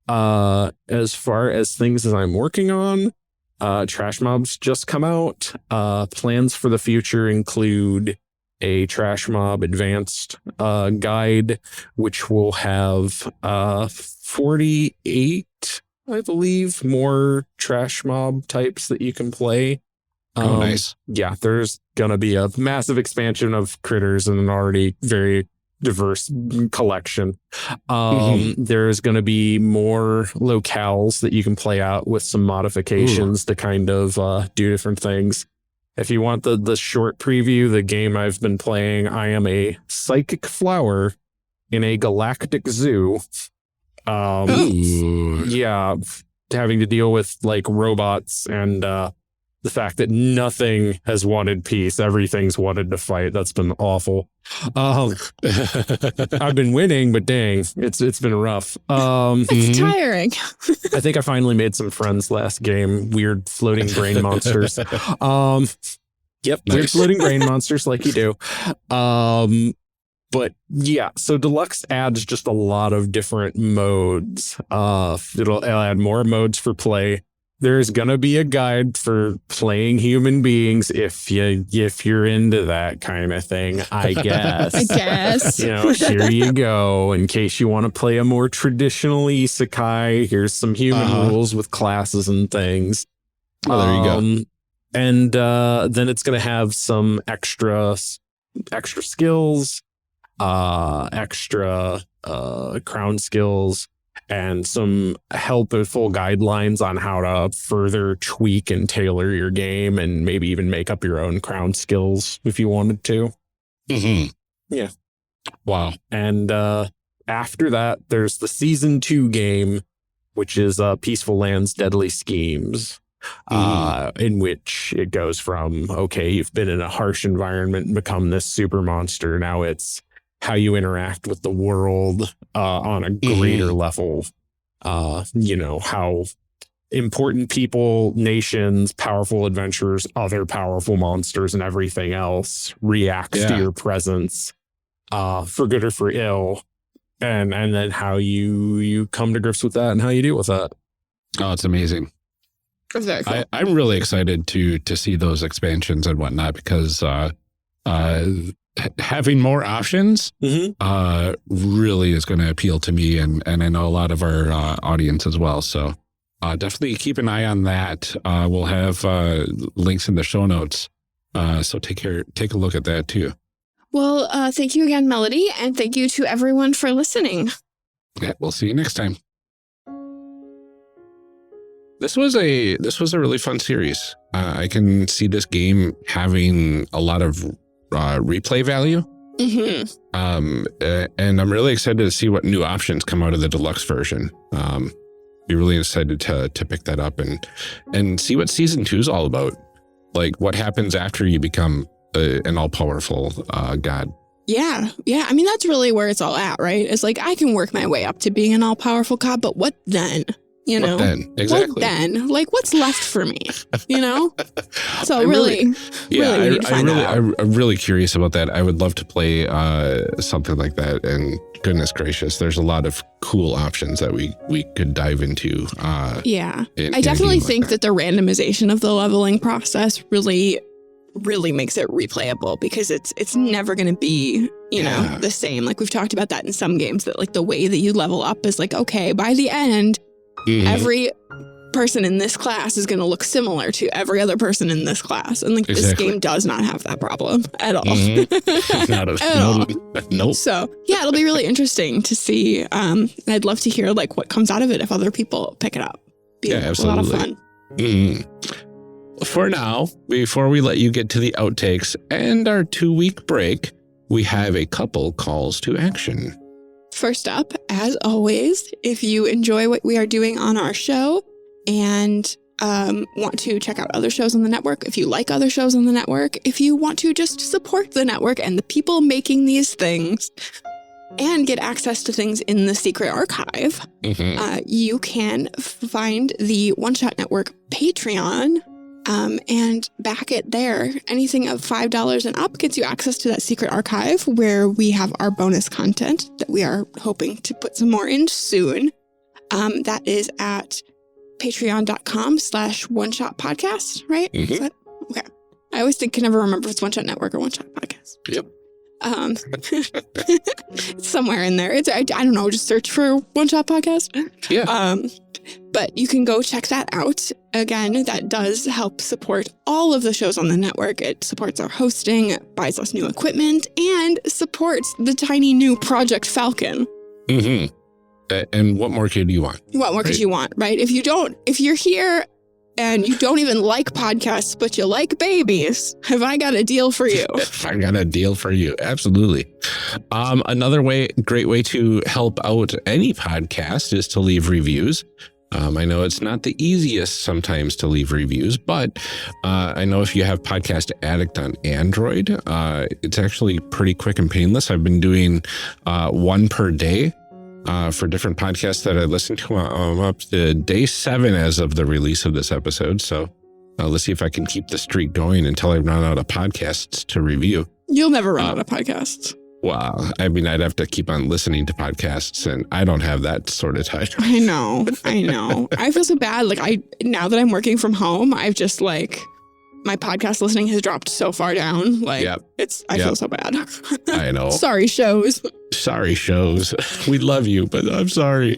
As far as things that I'm working on, Trash Mob's just come out. Plans for the future include a Trash Mob Advanced guide, which will have 48, I believe, more Trash Mob types that you can play. Nice. Yeah, there's going to be a massive expansion of critters in an already very diverse collection. There's going to be more locales that you can play out with some modifications to kind of do different things. If you want the short preview, the game I've been playing, I am a psychic flower in a galactic zoo. Yeah, having to deal with like robots and the fact that nothing has wanted peace, everything's wanted to fight. That's been awful. I've been winning, but dang, it's been rough. It's tiring. I think I finally made some friends last game. Weird floating brain monsters. Yep, nice. Weird floating brain monsters like you do. But yeah, so Deluxe adds just a lot of different modes. It'll add more modes for play. There's gonna be a guide for playing human beings if you're into that kind of thing, I guess. I guess. You know, here you go. In case you want to play a more traditional isekai, here's some human rules with classes and things. Oh, there you go. And then it's gonna have some extra skills, extra crown skills, and some helpful guidelines on how to further tweak and tailor your game and maybe even make up your own crown skills if you wanted to. Yeah. Wow. And after that, there's the Season 2 game, which is Peaceful Lands Deadly Schemes, in which it goes from, okay, you've been in a harsh environment and become this super monster. Now it's how you interact with the world on a greater level. You know, how important people, nations, powerful adventurers, other powerful monsters, and everything else reacts to your presence, for good or for ill. And then how you come to grips with that and how you deal with that. Oh, it's amazing. Exactly. I'm really excited to see those expansions and whatnot, because having more options really is going to appeal to me, and I know a lot of our audience as well. So definitely keep an eye on that. We'll have links in the show notes. So take a look at that too. Well, thank you again, Melody, and thank you to everyone for listening. Yeah, we'll see you next time. This was a really fun series. I can see this game having a lot of replay value. And I'm really excited to see what new options come out of the deluxe version. Be really excited to pick that up and see what Season 2 is all about. Like what happens after you become an all-powerful god. Yeah. I mean, that's really where it's all at, right? It's like, I can work my way up to being an all-powerful cop, but what then? You know? What then? Exactly. What then? Like, what's left for me? You know? So I'm really need to find that out. I'm really curious about that. I would love to play something like that. And goodness gracious, there's a lot of cool options that we could dive into. I definitely think that the randomization of the leveling process really makes it replayable, because it's never going to be, you know, the same. Like, we've talked about that in some games, that like the way that you level up is like, okay, by the end, every person in this class is going to look similar to every other person in this class. And like this game does not have that problem at all. Not at all. Nope. So yeah, it'll be really interesting to see. I'd love to hear like what comes out of it if other people pick it up. Absolutely. A lot of fun. For now, before we let you get to the outtakes and our 2-week break, we have a couple calls to action. First up, as always, if you enjoy what we are doing on our show and want to check out other shows on the network, if you like other shows on the network, if you want to just support the network and the people making these things and get access to things in the secret archive, you can find the One Shot Network Patreon and back it there. Anything of $5 and up gets you access to that secret archive where we have our bonus content that we are hoping to put some more in soon. That is at patreon.com/one-shot-podcast, right? Is that, okay. I always can never remember if it's One Shot Network or One Shot Podcast. Yep. It's somewhere in there. I don't know, just search for One Shot Podcast. Yeah. But you can go check that out. Again, that does help support all of the shows on the network. It supports our hosting, buys us new equipment, and supports the tiny new Project Falcon. And what more could you want? What more could you want, right? If you're here and you don't even like podcasts, but you like babies, have I got a deal for you? I got a deal for you. Absolutely. Another great way to help out any podcast is to leave reviews. I know it's not the easiest sometimes to leave reviews, but I know if you have Podcast Addict on Android, it's actually pretty quick and painless. I've been doing one per day for different podcasts that I listen to. I'm up to day 7 as of the release of this episode. So let's see if I can keep the streak going until I run out of podcasts to review. You'll never run out of podcasts. Wow. I mean, I'd have to keep on listening to podcasts, and I don't have that sort of time. I know. I feel so bad. Like now that I'm working from home, I've just like, my podcast listening has dropped so far down. Like I feel so bad. I know. Sorry, shows. We love you, but I'm sorry.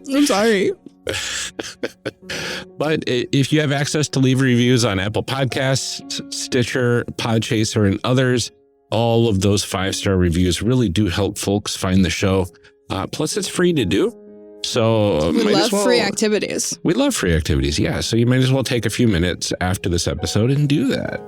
But if you have access to leave reviews on Apple Podcasts, Stitcher, Podchaser, and others, all of those 5-star reviews really do help folks find the show. Plus, it's free to do. So we love free activities. We love free activities, yeah. So you might as well take a few minutes after this episode and do that,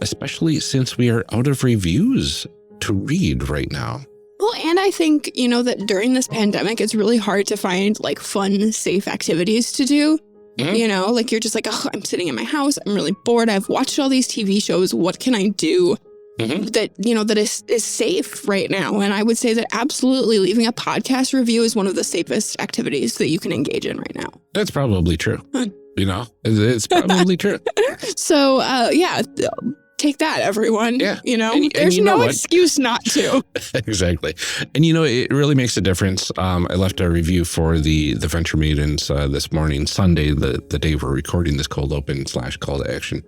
especially since we are out of reviews to read right now. Well, and I think, you know, that during this pandemic, it's really hard to find like fun, safe activities to do. You know, like you're just like, oh, I'm sitting in my house. I'm really bored. I've watched all these TV shows. What can I do that, you know, that is safe right now? And I would say that absolutely leaving a podcast review is one of the safest activities that you can engage in right now. That's probably true. You know, it's probably true. So, take that, everyone. Yeah. You know, and there's you know no excuse not to. Exactly. And, you know, it really makes a difference. I left a review for the Venture Maidens this morning, Sunday, the day we're recording this cold open / call to action.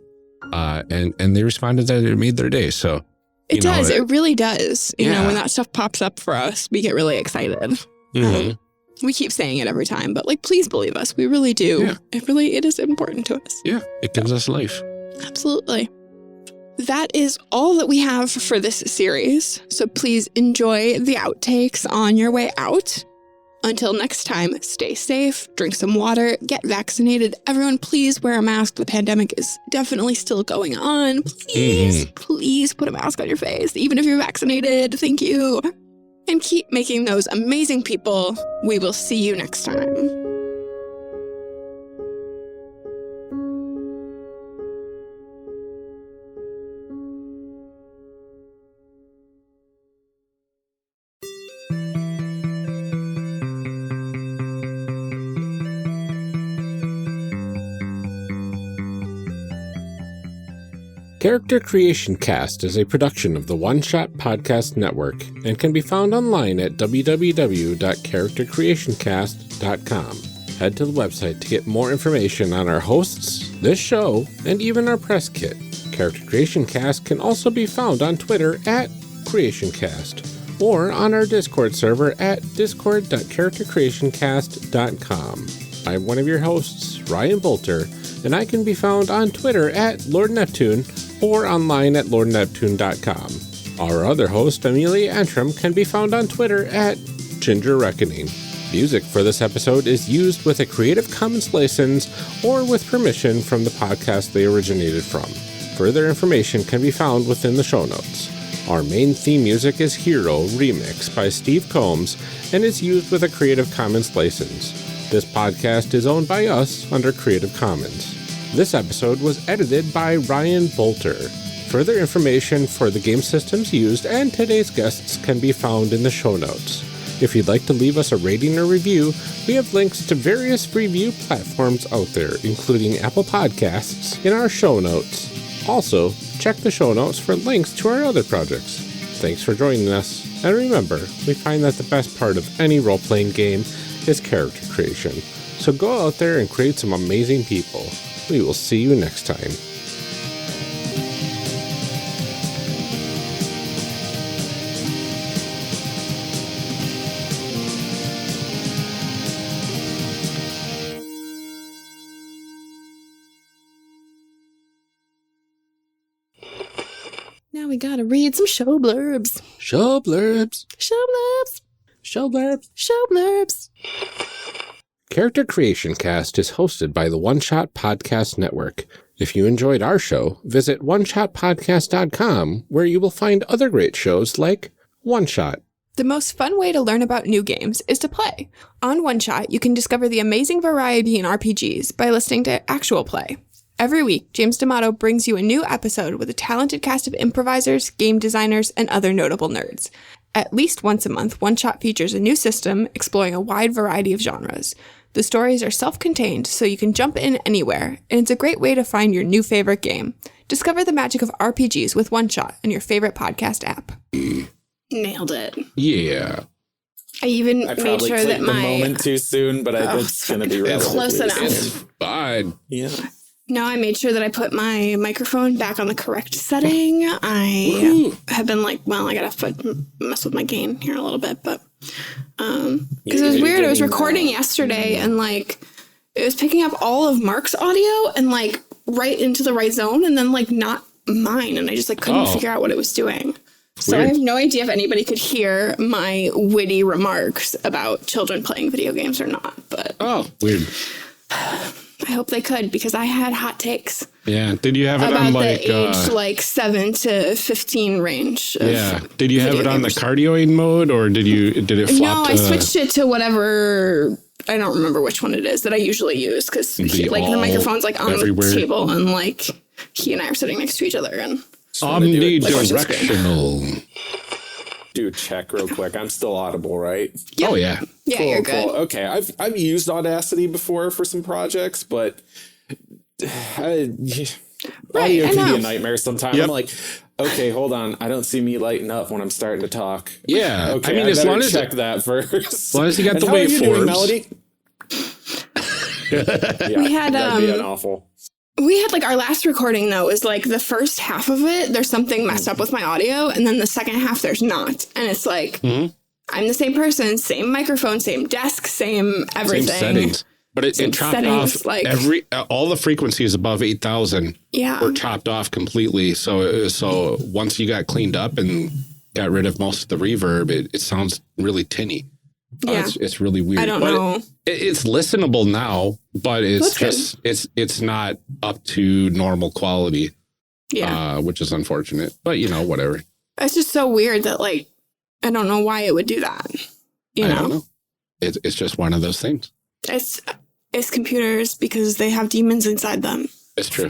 And they responded that it made their day. So it does. It really does. You know, when that stuff pops up for us, we get really excited. We keep saying it every time, but like, please believe us. We really do. Yeah. It is important to us. Yeah. It gives us life. Absolutely. That is all that we have for this series. So please enjoy the outtakes on your way out. Until next time, stay safe, drink some water, get vaccinated. Everyone, please wear a mask. The pandemic is definitely still going on. Please, please put a mask on your face, even if you're vaccinated. Thank you. And keep making those amazing people. We will see you next time. Character Creation Cast is a production of the One Shot Podcast Network and can be found online at www.charactercreationcast.com. Head to the website to get more information on our hosts, this show, and even our press kit. Character Creation Cast can also be found on Twitter at CreationCast or on our Discord server at discord.charactercreationcast.com. I'm one of your hosts, Ryan Bolter, and I can be found on Twitter at Lord Neptune or online at lordneptune.com. Our other host, Amelia Antrim, can be found on Twitter at Ginger Reckoning. Music for this episode is used with a Creative Commons license or with permission from the podcast they originated from. Further information can be found within the show notes. Our main theme music is Hero Remix by Steve Combs and is used with a Creative Commons license. This podcast is owned by us under Creative Commons. This episode was edited by Ryan Bolter. Further information for the game systems used and today's guests can be found in the show notes. If you'd like to leave us a rating or review, we have links to various review platforms out there, including Apple Podcasts, in our show notes. Also, check the show notes for links to our other projects. Thanks for joining us, and remember, we find that the best part of any role-playing game is character creation. So go out there and create some amazing people. We will see you next time. Now we gotta read some show blurbs. Show blurbs. Show blurbs. Show blurbs. Show blurbs. Character Creation Cast is hosted by the One Shot Podcast Network. If you enjoyed our show, visit oneshotpodcast.com, where you will find other great shows like One Shot. The most fun way to learn about new games is to play. On One Shot, you can discover the amazing variety in RPGs by listening to actual play. Every week, James D'Amato brings you a new episode with a talented cast of improvisers, game designers, and other notable nerds. At least once a month, One Shot features a new system exploring a wide variety of genres. The stories are self-contained, so you can jump in anywhere, and it's a great way to find your new favorite game. Discover the magic of RPGs with One Shot in your favorite podcast app. Nailed it. Yeah. I even I made sure that the moment too soon, but I think it's going to be relatively close enough. It's fine. Yeah. No, I made sure that I put my microphone back on the correct setting. I have been like, well, I gotta mess with my gain here a little bit, but because it was weird. I was recording yesterday and like it was picking up all of Mark's audio and like right into the right zone, and then like not mine, and I just like couldn't figure out what it was doing. So I have no idea if anybody could hear my witty remarks about children playing video games or not. But weird. I hope they could, because I had hot takes. Yeah. Did you have it about on like the age like 7 to 15 range? Yeah. Did you have it on the cardioing mode, or did it flop? No, I switched it to whatever. I don't remember which one it is that I usually use, because like the microphone's like on the table, and like he and I are sitting next to each other, and omnidirectional. Do a check real quick. I'm still audible, right? Yep. Oh yeah. Yeah, you're good. Cool. Okay, I've used Audacity before for some projects, but audio can be a nightmare sometimes. Yep. I'm like, okay, hold on. I don't see me lighting up when I'm starting to talk. Yeah. Okay, I mean, as long as check that first. As long as you got and the waveforms. Melody? Yeah, we had that'd be an awful. We had like our last recording though is like the first half of it, there's something messed up with my audio, and then the second half there's not. And it's like I'm the same person, same microphone, same desk, same everything. Same settings. But it chopped off like all the frequencies above 8,000 were chopped off completely. So once you got cleaned up and got rid of most of the reverb, it sounds really tinny. Yeah. It's really weird. I don't know. It's listenable now, but it's not up to normal quality. Yeah. Which is unfortunate. But whatever. It's just so weird that like I don't know why it would do that. I don't know. It's just one of those things. It's computers because they have demons inside them. It's true.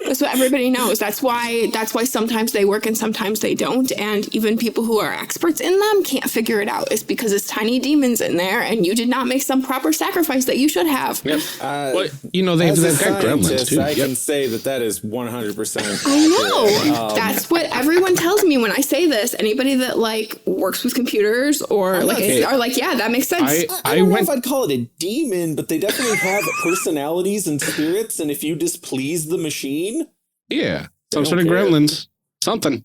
That's what everybody knows. That's why sometimes they work and sometimes they don't. And even people who are experts in them can't figure it out. It's because it's tiny demons in there and you did not make some proper sacrifice that you should have. Yep. Well, you know, they've got gremlins too. I can say that is 100%. I know. That's what everyone tells me when I say this. Anybody that like works with computers or are like, yeah, that makes sense. I don't know if I'd call it a demon, but they definitely have personalities and spirits. And if you displease the machine, yeah, some sort of gremlins, something.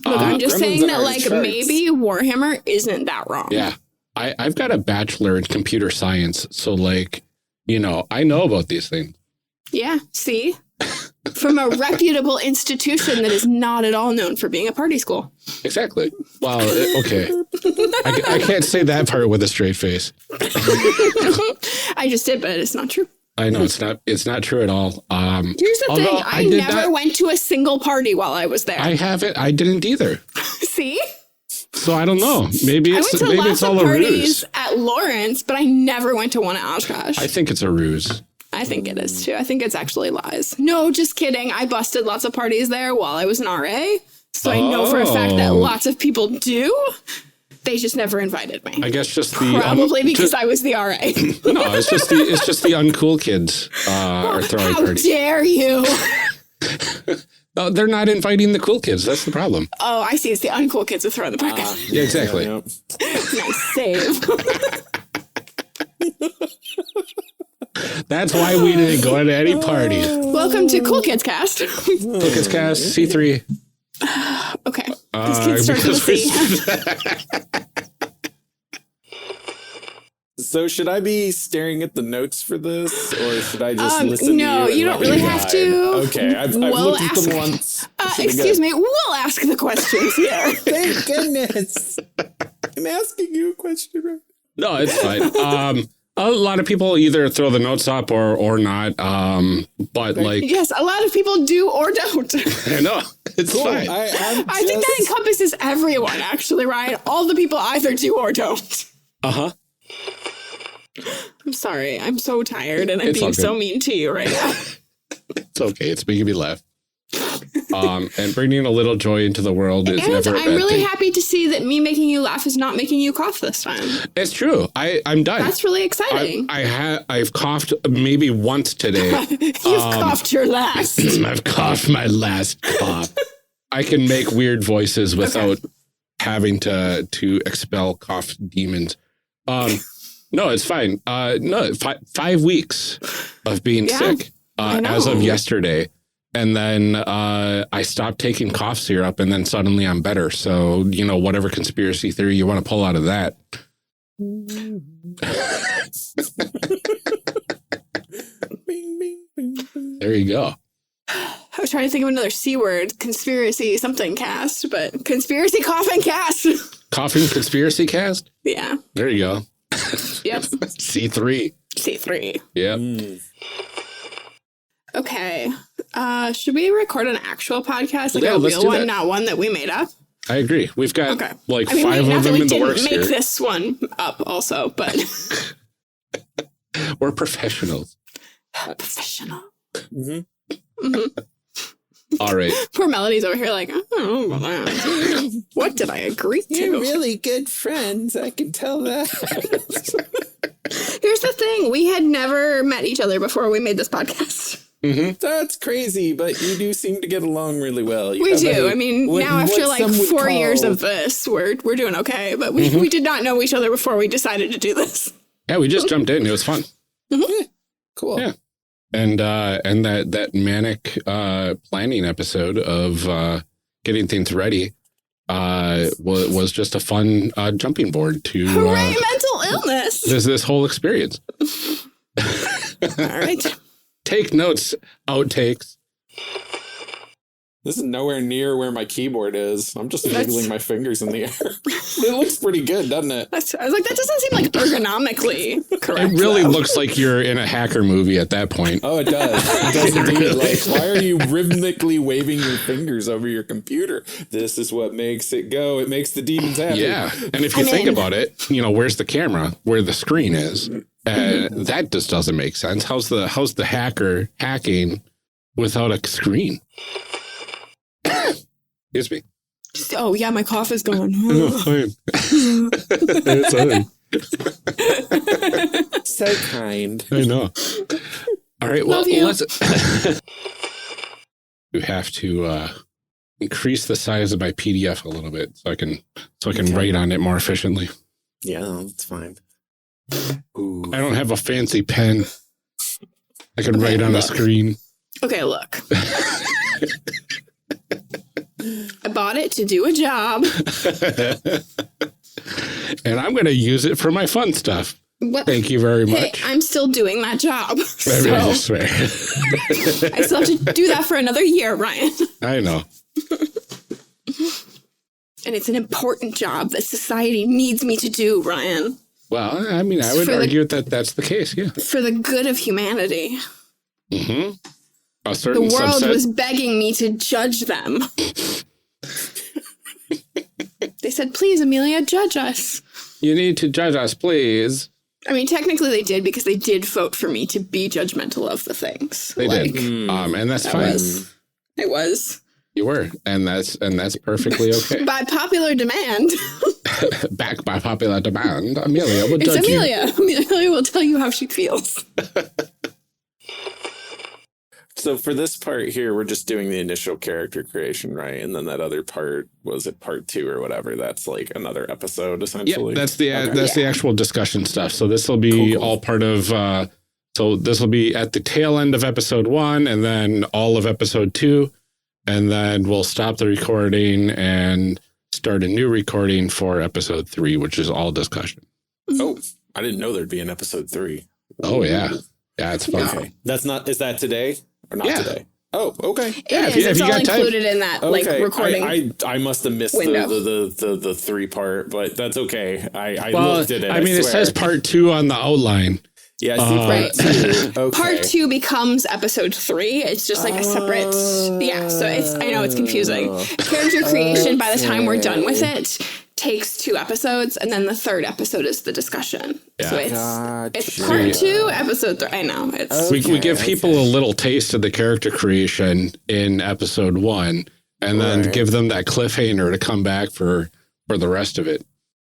Look, I'm just saying that, like, maybe Warhammer isn't that wrong. Yeah, I've got a bachelor in computer science, so like, you know, I know about these things. Yeah, see, from a reputable institution that is not at all known for being a party school. Exactly. Wow. Okay. I can't say that part with a straight face. I just did, but it's not true. I know it's not true at all. Here's the thing. I never went to a single party while I was there. I didn't either. See? So I don't know. Maybe it's all a ruse. At Lawrence, but I never went to one at Oshkosh. I think it's a ruse. I think it is too. I think it's actually lies. No, just kidding. I busted lots of parties there while I was an RA. So I know for a fact that lots of people do. They just never invited me. I guess just the probably because I was the RA. No, it's just the uncool kids are throwing parties. How dare you? No, they're not inviting the cool kids. That's the problem. Oh, I see. It's the uncool kids who throw the parties. Yeah, exactly. Yeah. Nice save. That's why we didn't go to any parties. Welcome to Cool Kids Cast. Cool Kids Cast C3. Okay. These kids start with a C. So should I be staring at the notes for this, or should I just listen? No, to you don't really have to. Okay, I've looked at them once. Excuse me, we'll ask the questions here. Thank goodness. I'm asking you a question, right? No, it's fine. A lot of people either throw the notes up or not. But like, yes, a lot of people do or don't. I know it's cool. fine. I think that encompasses everyone, actually, Ryan. All the people either do or don't. Uh-huh. I'm sorry. I'm so tired and I'm being so mean to you right now. It's okay. It's making me laugh. And bringing a little joy into the world is never a bad thing. I'm really happy to see that me making you laugh is not making you cough this time. It's true. I'm done. That's really exciting. I've coughed maybe once today. You've coughed your last. I've coughed my last cough. I can make weird voices without having to expel cough demons. No, it's fine. No, 5 weeks of being sick as of yesterday. And then I stopped taking cough syrup and then suddenly I'm better. So, you know, whatever conspiracy theory you want to pull out of that. There you go. I was trying to think of another C word, conspiracy something cast, but conspiracy coughing cast. Coughing conspiracy cast? Yeah. There you go. Yep. C3. C3. Yep. Okay. Should we record an actual podcast? Like a real one, not one that we made up? I agree. We've got like 5 of them in the works here. We didn't make this one up also, but... We're professionals. Professional. Mm-hmm. Mm-hmm. All right. Poor Melody's over here like, I don't know about that. What did I agree to? You're really good friends. I can tell that. Here's the thing. We had never met each other before we made this podcast. Mm-hmm. That's crazy, but you do seem to get along really well. We do. I mean, now after like 4 years of this, we're doing okay. But we did not know each other before we decided to do this. Yeah, we just jumped in. It was fun. Mm-hmm. Cool. Yeah. And that manic planning episode of getting things ready was just a fun jumping board to hooray, mental illness. This whole experience. All right. Take notes, outtakes. This is nowhere near where my keyboard is. I'm just wiggling my fingers in the air. It looks pretty good, doesn't it? I was like, that doesn't seem like ergonomically correct. It really looks like you're in a hacker movie at that point. Oh, it does. It does indeed. Like, why are you rhythmically waving your fingers over your computer? This is what makes it go. It makes the demons happy. Yeah. And if you think about it, you know, where's the camera? Where the screen is. That just doesn't make sense. How's the hacker hacking without a screen. Excuse me. Oh, yeah, my cough is gone. No, fine. It's fine. So kind. I know. All right, well, Love you. let's... You have to increase the size of my PDF a little bit so I can write on it more efficiently. Yeah, that's fine. Ooh. I don't have a fancy pen. I can write on a screen. Okay, look. I bought it to do a job. And I'm going to use it for my fun stuff. What? Thank you very much. Hey, I'm still doing that job. I So swear. I still have to do that for another year, Ryan. I know. And it's an important job that society needs me to do, Ryan. Well, I mean, I would argue that that's the case, yeah. For the good of humanity. Mm-hmm. A The certain world subset. was begging me to judge them. They said, please, Amelia, judge us. You need to judge us, please. I mean, technically they did because they did vote for me to be judgmental of the things. They did. And that's fine. I was. You were. And that's perfectly okay. By popular demand. Back by popular demand, Amelia will judge It's you. Amelia. Amelia will tell you how she feels. So for this part here, we're just doing the initial character creation, right? And then that other part, was it part 2 or whatever? That's like another episode, essentially. Yeah, that's the Okay. that's the actual discussion stuff. So this will be Cool. all part of. So this will be at the tail end of episode 1, and then all of episode 2, and then we'll stop the recording and start a new recording for episode 3, which is all discussion. Oh, I didn't know there'd be an episode 3. Oh yeah, yeah, it's fun. Okay. That's not, is that today or not Yeah. today? Oh, okay. Yeah, It if you- is. if It's you all got time. included in that like Okay. recording. I must have missed window. the 3 part, but that's okay. I Well, looked at it. I mean, it swear. says part 2 on the outline. Yeah, I see Right. part 2. Okay. Part 2 becomes episode 3. It's just like a separate. Yeah, so it's. I know it's confusing. Character creation. By the time we're done with it, takes 2 episodes, and then the 3rd episode is the discussion. So it's part 2, episode 3. I know it's. We give people a little taste of the character creation in episode 1, and then give them that cliffhanger to come back for the rest of it.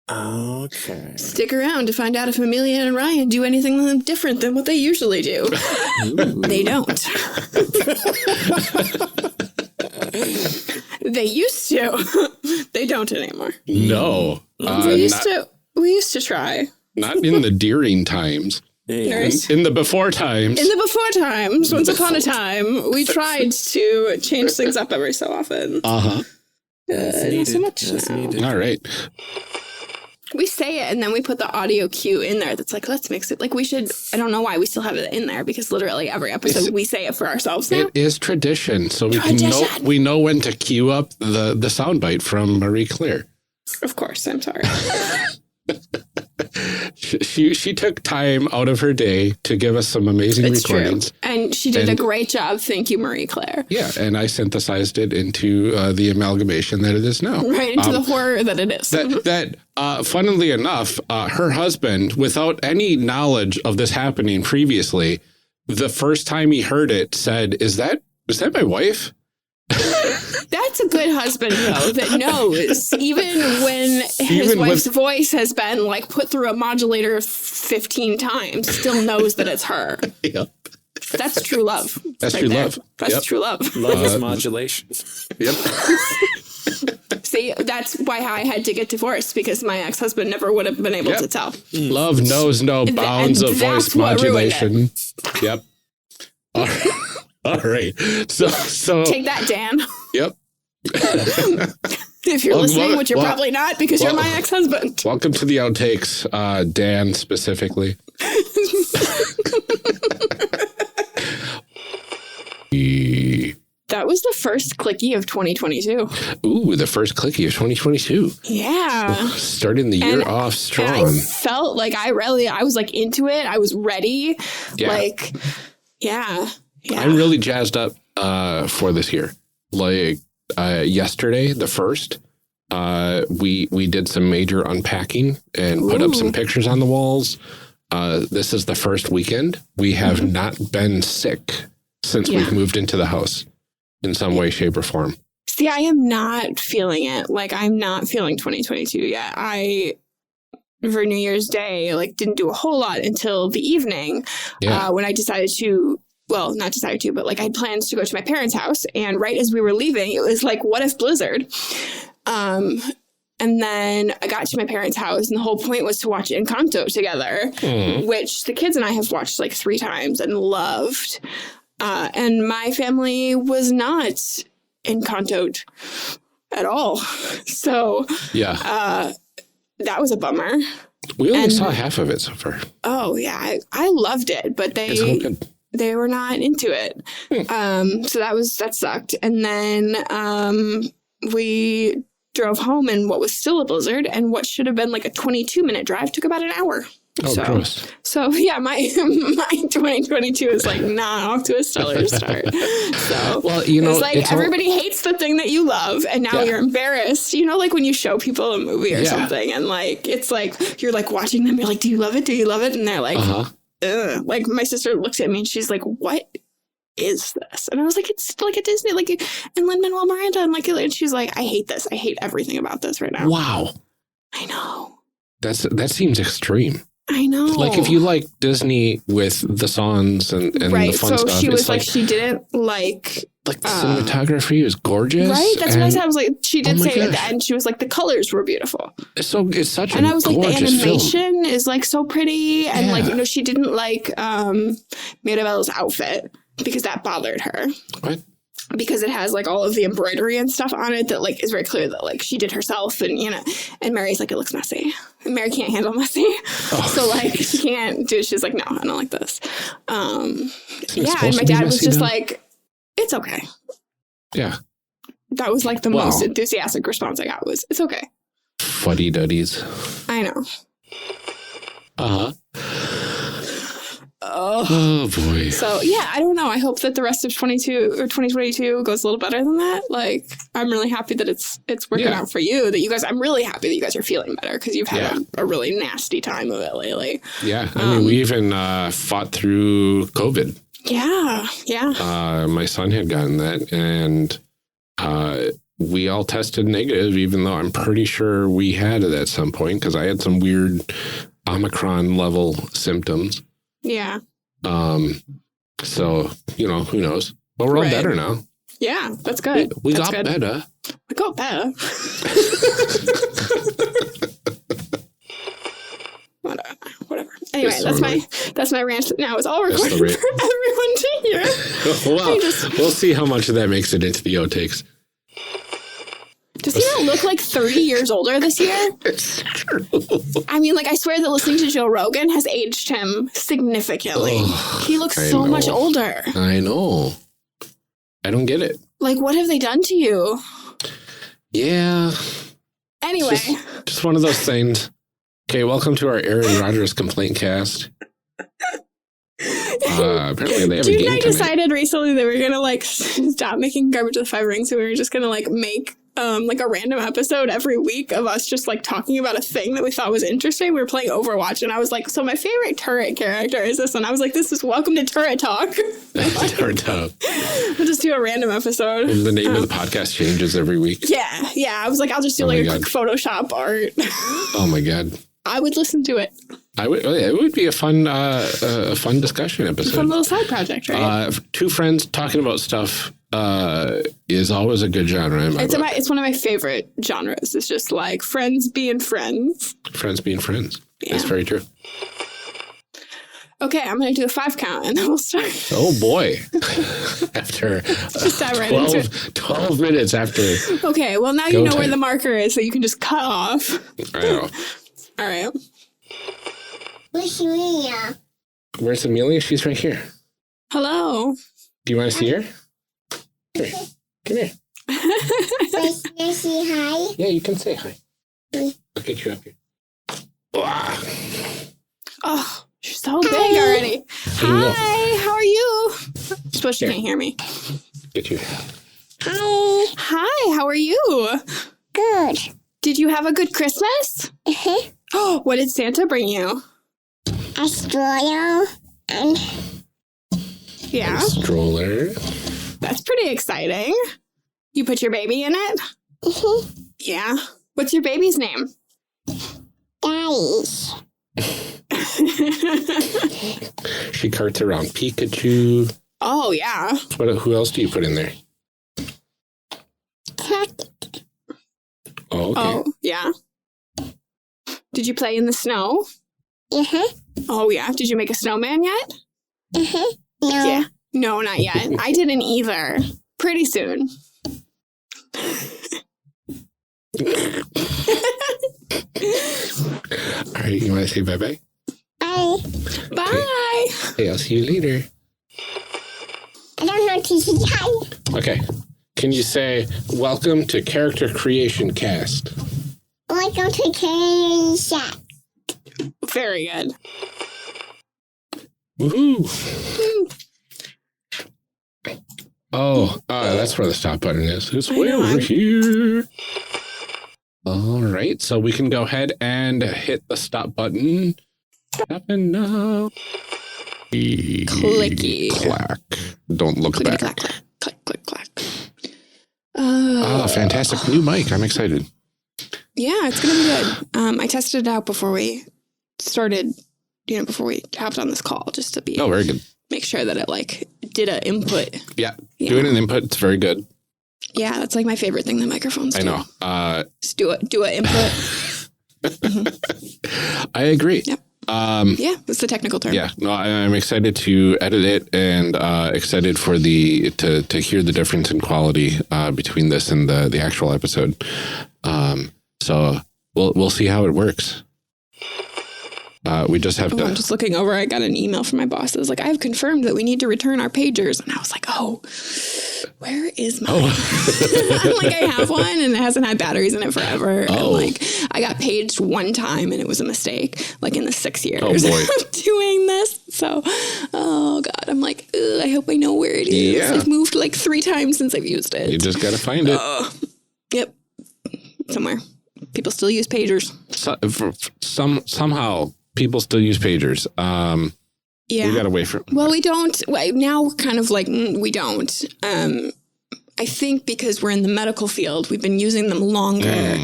Okay. Stick around to find out if Amelia and Ryan do anything different than what they usually do. They don't. They used to. They don't anymore. No, We used to try. not in the Deering times. Right? In the before times. In the before times, once upon a time, we tried to change things up every so often. Uh-huh. Not so much now. All right. We say it and then we put the audio cue in there that's like, let's mix it. Like we should, I don't know why we still have it in there because literally every episode we say it for ourselves now. It is tradition, so we know when to cue up the soundbite from Marie Claire. Of course, I'm sorry. She took time out of her day to give us some amazing It's true. recordings. And she did a great job. Thank you, Marie Claire. Yeah, and I synthesized it into the amalgamation that it is now. Right into the horror that it is. Funnily enough, her husband, without any knowledge of this happening previously, the first time he heard it said, is that my wife? That's a good husband, though, that knows, even when his wife's voice has been like put through a modulator 15 times, still knows that it's her. Yep. That's true love. That's right true there. love. That's Yep. true love. Love is modulation. Yep. See, that's why I had to get divorced because my ex-husband never would have been able to tell. Love knows no bounds of voice that's what ruined modulation. Yep. All right. So Take that, Dan. Yep. If you're listening, which you're probably not because you're my ex-husband. Welcome to the Outtakes, Dan specifically. That was the first clicky of 2022. Ooh, the first clicky of 2022. Yeah. Starting the year off strong. And I felt like I was like into it. I was ready. Yeah. Like, yeah. I'm really jazzed up for this year. Like yesterday, the 1st, we did some major unpacking and put up some pictures on the walls. This is the first weekend. We have not been sick since we've moved into the house in some way, shape, or form. See, I am not feeling it. Like, I'm not feeling 2022 yet. For New Year's Day, like, didn't do a whole lot until the evening when I decided to, well, not decided to, but like I had plans to go to my parents' house. And right as we were leaving, it was like, what if blizzard? And then I got to my parents' house, and the whole point was to watch Encanto together, which the kids and I have watched like 3 times and loved. And my family was not Encanto'd at all. So that was a bummer. We only saw half of it so far. Oh, yeah. I loved it, but they were not into it. So that sucked. And then we drove home in what was still a blizzard, and what should have been like a 22-minute drive took about an hour. Oh, gross. So yeah, my 2022 is like not off to a stellar start. So well, you know, it's like everybody hates the thing that you love, and now you're embarrassed. You know, like when you show people a movie or something, and like it's like you're like watching them, you're like, do you love it? Do you love it? And they're like, ugh. Like my sister looks at me and she's like, what is this? And I was like, it's like a Disney, like, and Lin-Manuel Miranda, and like, and she's like, I hate this. I hate everything about this right now. Wow. I know. That seems extreme. I know. Like if you like Disney with the songs and the fun stuff. So she was like, she didn't like the cinematography was gorgeous. Right? That's what I said. I was like, she did say at the end, she was like, the colors were beautiful. So it's such a And I was like, the animation film. Is like so pretty. And like, you know, she didn't like Mirabel's outfit because that bothered her. What? Because it has like all of the embroidery and stuff on it that like is very clear that like she did herself, and you know, and Mary's like, it looks messy. And Mary can't handle messy. So like she can't do it. She's like, no, I don't like this. And my dad was just like, it's okay. Yeah. That was like the most enthusiastic response I got was, it's okay. Fuddy-duddies. I know. Oh boy. So yeah, I don't know. I hope that the rest of 2022 goes a little better than that. Like, I'm really happy that it's working out for you. That you guys, I'm really happy that you guys are feeling better because you've had a really nasty time of it lately. Yeah, I mean, we even fought through COVID. Yeah. My son had gotten that, and we all tested negative, even though I'm pretty sure we had it at some point because I had some weird Omicron level symptoms. Yeah. So, you know, who knows? But we're all better now. Yeah, that's good. We got better. We got better. Whatever. Anyway, that's my rant. Now it's all recorded for everyone to hear. Well, we'll see how much of that makes it into the outtakes. Does he not look like 30 years older this year? It's true. I mean, like, I swear that listening to Joe Rogan has aged him significantly. He looks so much older. I know. I don't get it. Like, what have they done to you? Yeah. Anyway. Just one of those things. Okay, welcome to our Aaron Rodgers complaint cast. Apparently they have a game tonight. I decided recently that we were going to, like, stop making Garbage with 5 Rings, so we were just going to, like, make like a random episode every week of us just like talking about a thing that we thought was interesting. We were playing Overwatch, and I was like, so my favorite turret character is this one. I was like, this is Welcome to Turret Talk. Turret Talk. We'll just do a random episode. And the name of the podcast changes every week. Yeah. I was like, I'll just do a quick Photoshop art. Oh my God. I would listen to it. It would be a fun discussion episode. A fun little side project, right? 2 friends talking about stuff is always a good genre in my book. It's one of my favorite genres. It's just like friends being friends. Friends being friends. Yeah. That's very true. Okay, I'm going to do a 5 count and then we'll start. Oh boy. After just dive right into it. 12 minutes after. Okay, well now you know where the marker is, so you can just cut off. I know. All right. Where's Amelia? Where's Amelia? She's right here. Hello. Do you want to see her? Come here. Can I say hi? Yeah, you can say hi. I'll get you up here. Oh, you're so big already. Hi, how are you? I suppose you can't hear me. Get you. Hi, how are you? Good. Did you have a good Christmas? Oh, what did Santa bring you? A stroller and Yeah. Stroller. That's pretty exciting. You put your baby in it? Yeah. What's your baby's name? Guys. She carts around Pikachu. Oh, yeah. Who else do you put in there? Oh, okay. Oh, yeah. Did you play in the snow? Uh-huh. Oh, yeah. Did you make a snowman yet? Uh-huh. No. Yeah. No, not yet. I didn't either. Pretty soon. All right, you want to say bye-bye? Bye. Bye. Hey, I'll see you later. I don't know to say hi. Okay. Can you say, welcome to Character Creation Cast? Welcome to Candy Shack. Very good. Woohoo! Oh, that's where the stop button is. It's way over here. All right, so we can go ahead and hit the stop button. Stopping now. Clicky. Clack. Don't look Clickety back. clack, clack. Click, click, clack. Fantastic new mic. I'm excited. Yeah, it's going to be good. I tested it out before we started, before we hopped on this call, just to be Very good. make sure that it did an input. Yeah, doing an input. It's very good. Yeah, that's like my favorite thing that microphones do. I know. Just do an input. I agree. Yep. Yeah, that's the technical term. Yeah, no, I'm excited to edit it and excited for to hear the difference in quality between this and the actual episode. So we'll see how it works. We just have to. I'm just looking over. I got an email from my boss. It was like, I have confirmed that we need to return our pagers. And I was like, oh, where is mine? I'm like, I have one and it hasn't had batteries in it forever. Oh. And I got paged one time and it was a mistake, in the 6 years Oh, boy. of doing this. So, oh God, I'm like, I hope I know where it is. Yeah. I've moved 3 times since I've used it. You just got to find it. Yep. Somewhere. People still use pagers. Somehow people still use pagers. Yeah. We got to wait for. Well, we don't. Now we're kind of we don't. I think because we're in the medical field, we've been using them longer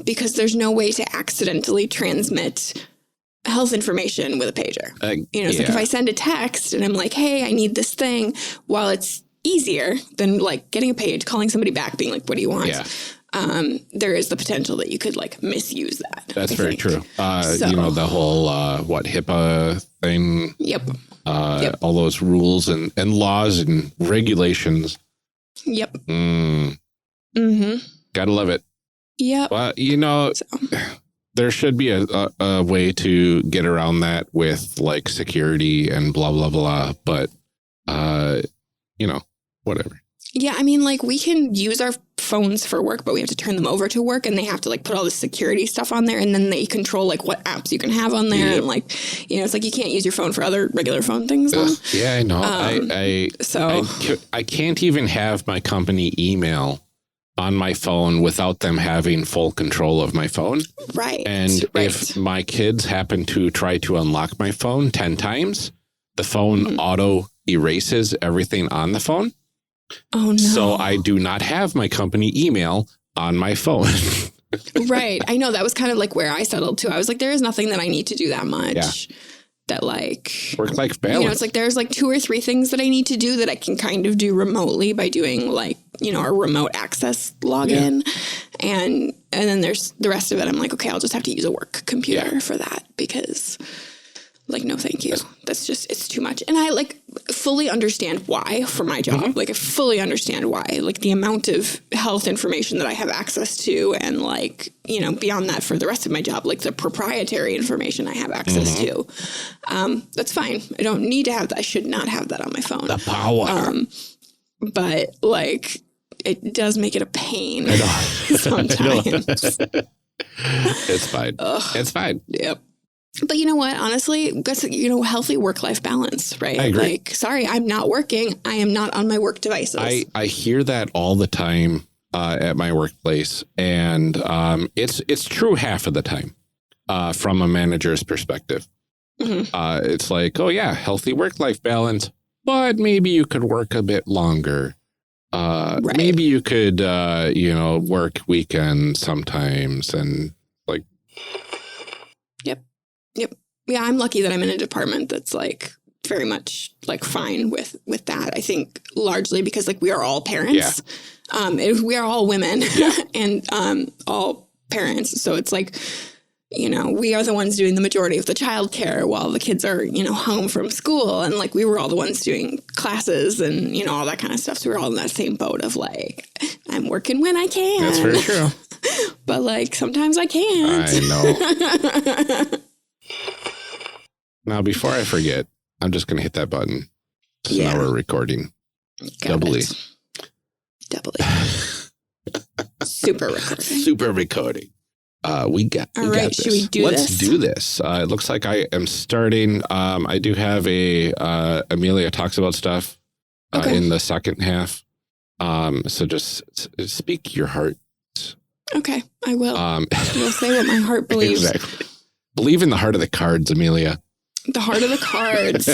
because there's no way to accidentally transmit health information with a pager. It's like if I send a text and I'm like, hey, I need this thing, while it's easier than getting a page, calling somebody back, being like, what do you want? Yeah. There is the potential that you could misuse that. That's I very think. true. So- The whole HIPAA thing. Yep. All those rules and laws and regulations. Yep. Gotta love it. Yep. Well, there should be a way to get around that with security and blah blah blah. But whatever. Yeah, I mean, we can use our phones for work, but we have to turn them over to work, and they have to put all the security stuff on there, and then they control what apps you can have on there, and it's you can't use your phone for other regular phone things. Yeah, I know. I can't even have my company email on my phone without them having full control of my phone. Right. And if my kids happen to try to unlock my phone 10 times, the phone auto erases everything on the phone. Oh, no. So I do not have my company email on my phone. Right. I know that was kind of where I settled too. I was like, there is nothing that I need to do that much. Yeah. That work-life balance. It's there's 2 or 3 things that I need to do that I can kind of do remotely by doing a remote access login. Yeah. And then there's the rest of it. I'm like, okay, I'll just have to use a work computer for that because no, thank you. That's just, it's too much. And I fully understand why for my job. I fully understand why, the amount of health information that I have access to and beyond that for the rest of my job, the proprietary information I have access to. That's fine. I don't need to have that. I should not have that on my phone. The power. But it does make it a pain sometimes. It's fine. It's fine. Yep. But you know what? Honestly, that's, healthy work-life balance, right? I agree. Sorry, I'm not working. I am not on my work devices. I hear that all the time at my workplace, and it's true half of the time from a manager's perspective. It's oh yeah, healthy work-life balance. but maybe you could work a bit longer. Right. Maybe you could, work weekends sometimes and like. Yep. Yeah, I'm lucky that I'm in a department that's like very much like fine with that. I think largely because like we are all parents. We are all women and all parents. So it's like, we are the ones doing the majority of the childcare while the kids are, home from school. And like, we were all the ones doing classes and, all that kind of stuff. So we're all in that same boat of like, I'm working when I can. That's very true. But like, sometimes I can't. I know. Now, before I forget, I'm just going to hit that button. So now we're recording. Doubly. Super recording. Super recording. We got this. Should we do this? Let's do this. It looks like I am starting. I do have Amelia talks about stuff in the second half. So just speak your heart. Okay, I will. You'll say what my heart believes. Exactly. Believe in the heart of the cards, Amelia. The heart of the cards.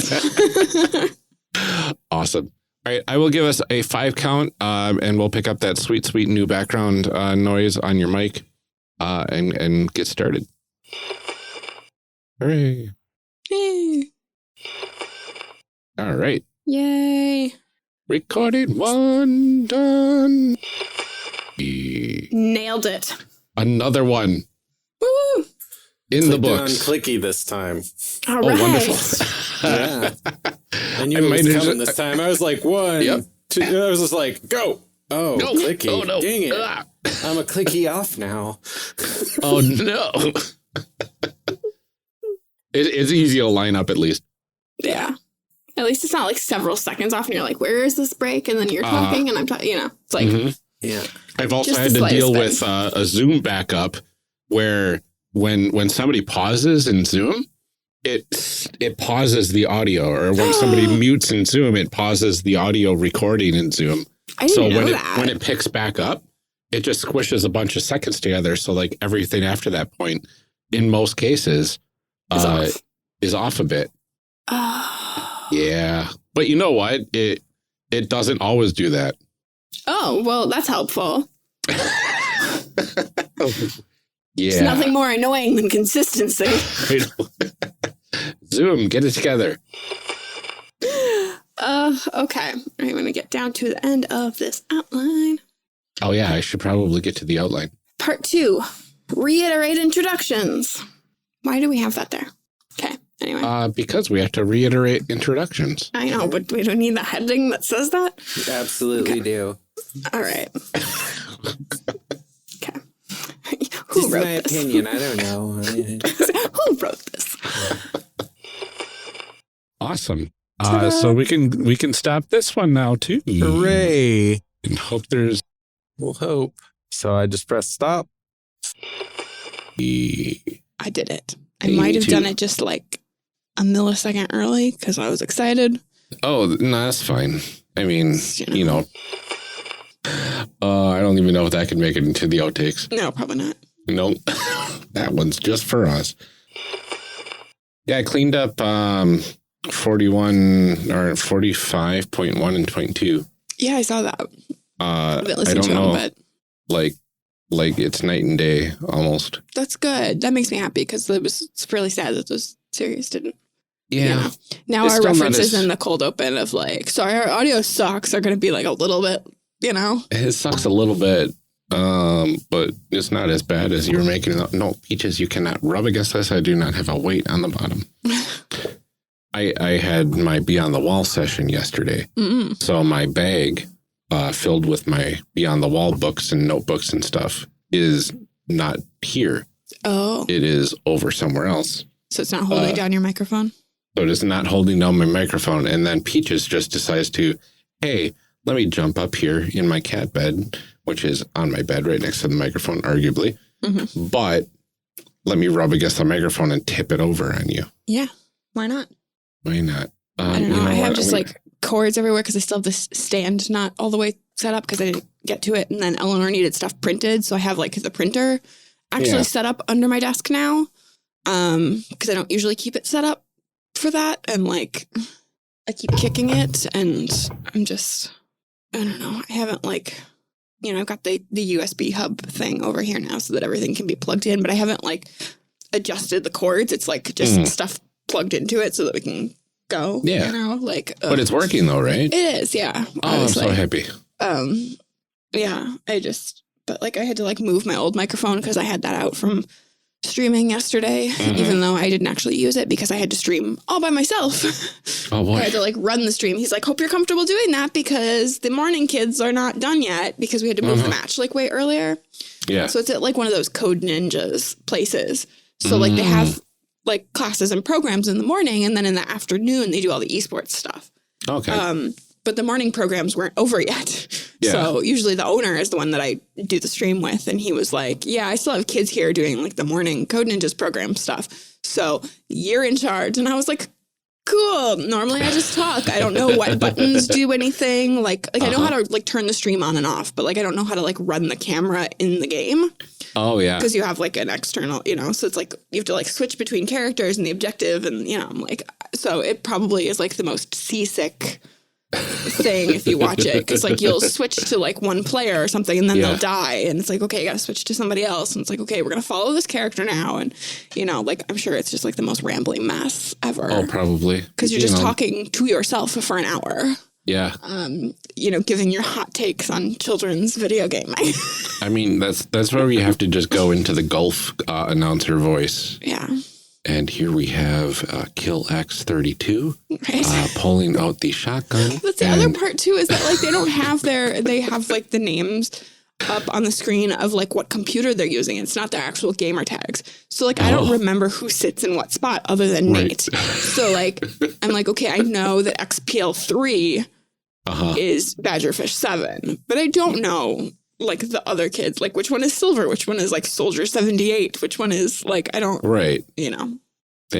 Awesome. All right, I will give us a 5 count, and we'll pick up that sweet, sweet new background noise on your mic. And get started. Hooray. Yay. All right. Yay. Recorded 1, done. Nailed it. Another one. Woo. In the books. Clicky this time. All right. Wonderful. Yeah. I knew it was coming this time. I was like, 1, 2, I was just like, go. Oh, no. clicky. Oh, no. Dang it. I'm a clicky off now. Oh, no. It's easy to line up at least. Yeah. At least it's not like several seconds off and you're like, where is this break? And then you're talking and I'm talking, it's like. Yeah. I've also had to deal with a Zoom backup where when somebody pauses in Zoom, it pauses the audio, or when somebody mutes in Zoom, it pauses the audio recording in Zoom. I didn't know that. When it picks back up, it just squishes a bunch of seconds together. So like everything after that point, in most cases, is off a bit. Oh. Yeah. But you know what? It doesn't always do that. Oh, well, that's helpful. Yeah. It's nothing more annoying than consistency. Zoom, get it together. Okay. I'm going to get down to the end of this outline. Oh, yeah. I should probably get to the outline. Part 2. Reiterate introductions. Why do we have that there? Okay. Anyway. Because we have to reiterate introductions. I know, but we don't need the heading that says that. You absolutely do. All right. Okay. Who wrote my this? Opinion. I don't know. Who wrote this? Awesome. So we can stop this one now too. Hooray! And hope there's. We'll hope. So I just press stop. I did it. I might have done it just like a millisecond early because I was excited. Oh, no, that's fine. I mean, I don't even know if that can make it into the outtakes. No, probably not. No, that one's just for us. Yeah, I cleaned up 41 or 45.1 and 22. Yeah, I saw that. I haven't listened I don't to know. them, but like it's night and day almost. That's good. That makes me happy because it's really sad that those series didn't. Yeah. Now our references in the cold open of like, sorry, our audio sucks are going to be like a little bit, It sucks a little bit, but it's not as bad as you were making it. No, Peaches, you cannot rub against this. I do not have a weight on the bottom. I had my Beyond the Wall session yesterday. Mm-mm. So my bag filled with my Beyond the Wall books and notebooks and stuff is not here. Oh. It is over somewhere else. So it's not holding down your microphone? So it is not holding down my microphone. And then Peaches just decides to, hey, let me jump up here in my cat bed, which is on my bed right next to the microphone, arguably. Mm-hmm. But let me rub against the microphone and tip it over on you. Yeah. Why not? Why not? I don't know. I have just like cords everywhere because I still have this stand not all the way set up because I didn't get to it. And then Eleanor needed stuff printed. So I have like the printer actually set up under my desk now because I don't usually keep it set up for that. And like, I keep kicking it, and I'm just, I don't know. I haven't like, I've got the USB hub thing over here now so that everything can be plugged in, but I haven't like adjusted the cords. It's like just stuff plugged into it so that we can go. Yeah. But it's working though, right? It is, yeah. Oh, I'm so happy. Yeah, but like I had to like move my old microphone because I had that out from streaming yesterday, even though I didn't actually use it because I had to stream all by myself. Oh boy. I had to like run the stream. He's like, hope you're comfortable doing that because the morning kids are not done yet because we had to move the match like way earlier. Yeah. So it's at like one of those Code Ninjas places. So like they have like classes and programs in the morning, and then in the afternoon they do all the esports stuff. Okay. But the morning programs weren't over yet. Yeah. So usually the owner is the one that I do the stream with. And he was like, yeah, I still have kids here doing like the morning Code Ninjas program stuff. So you're in charge. And I was like, cool. Normally I just talk. I don't know what buttons do anything. Like I know how to like turn the stream on and off, but like I don't know how to like run the camera in the game. Oh, yeah. Because you have like an external, so it's like you have to like switch between characters and the objective. And, I'm like, so it probably is like the most seasick thing if you watch it, because like you'll switch to like one player or something and then they'll die, and it's like, okay, I gotta switch to somebody else, and it's like, okay, we're gonna follow this character now, and like I'm sure it's just like the most rambling mess ever. Oh, probably, because you're just talking to yourself for an hour. Yeah. Giving your hot takes on children's video gaming. I mean, that's where you have to just go into the golf announcer voice. Yeah. And here we have Kill X32 right. Pulling out the shotgun. That's the other part too, is that like they don't have they have like the names up on the screen of like what computer they're using. It's not their actual gamer tags. So like I don't remember who sits in what spot other than Nate. So like I'm like, okay, I know that XPL3 is Badgerfish 7, but I don't know like the other kids, like which one is Silver, which one is like Soldier 78, which one is like, I don't, They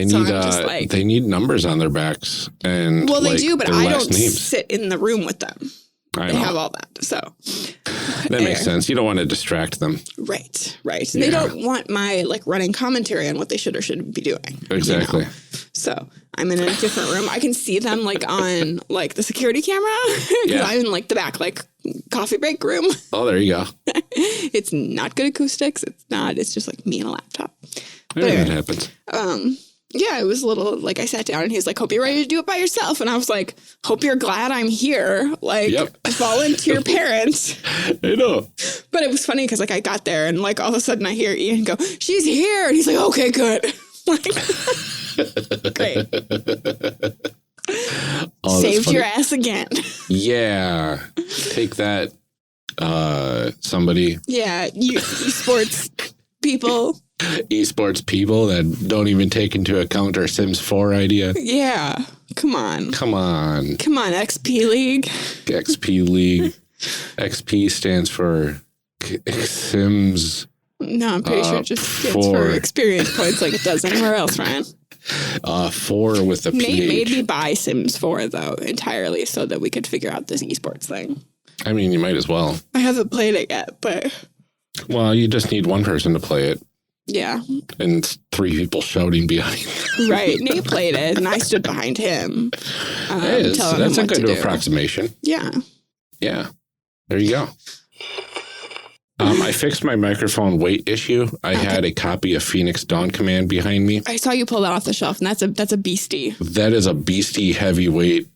need they need numbers on their backs, and well, they do, but I don't names. sit in the room with them. They have all that, so that makes sense. You don't want to distract them, right? Yeah. They don't want my like running commentary on what they should or shouldn't be doing. Exactly. So I'm in a different room. I can see them like on like the security camera. Yeah. I'm in like the back, like coffee break room. Oh, there you go. It's not good acoustics. It's not. It's just like me and a laptop. That happens. Yeah, it was a little like I sat down and he's like, hope you're ready to do it by yourself. And I was like, hope you're glad I'm here. Like, volunteer parents. I know. But it was funny because like I got there and like all of a sudden I hear Ian go, she's here. And he's like, okay, good. Like, great. Saved your ass again. Yeah. Take that, somebody. Yeah, you esports people. Esports people that don't even take into account our Sims 4 idea. Yeah. Come on, XP League. XP League. XP stands for Sims. No, I'm pretty sure it just stands for experience points like it does anywhere else, Ryan. 4 with the PH. Nate made me buy Sims 4, though, entirely so that we could figure out this esports thing. I mean, you might as well. I haven't played it yet, but... Well, you just need one person to play it. Yeah. And 3 people shouting behind. Right. Nate played it, and I stood behind him. That's a good approximation. Yeah. Yeah. There you go. I fixed my microphone weight issue. I had a copy of Phoenix Dawn Command behind me. I saw you pull that off the shelf, and that's a beastie. That is a beastie heavyweight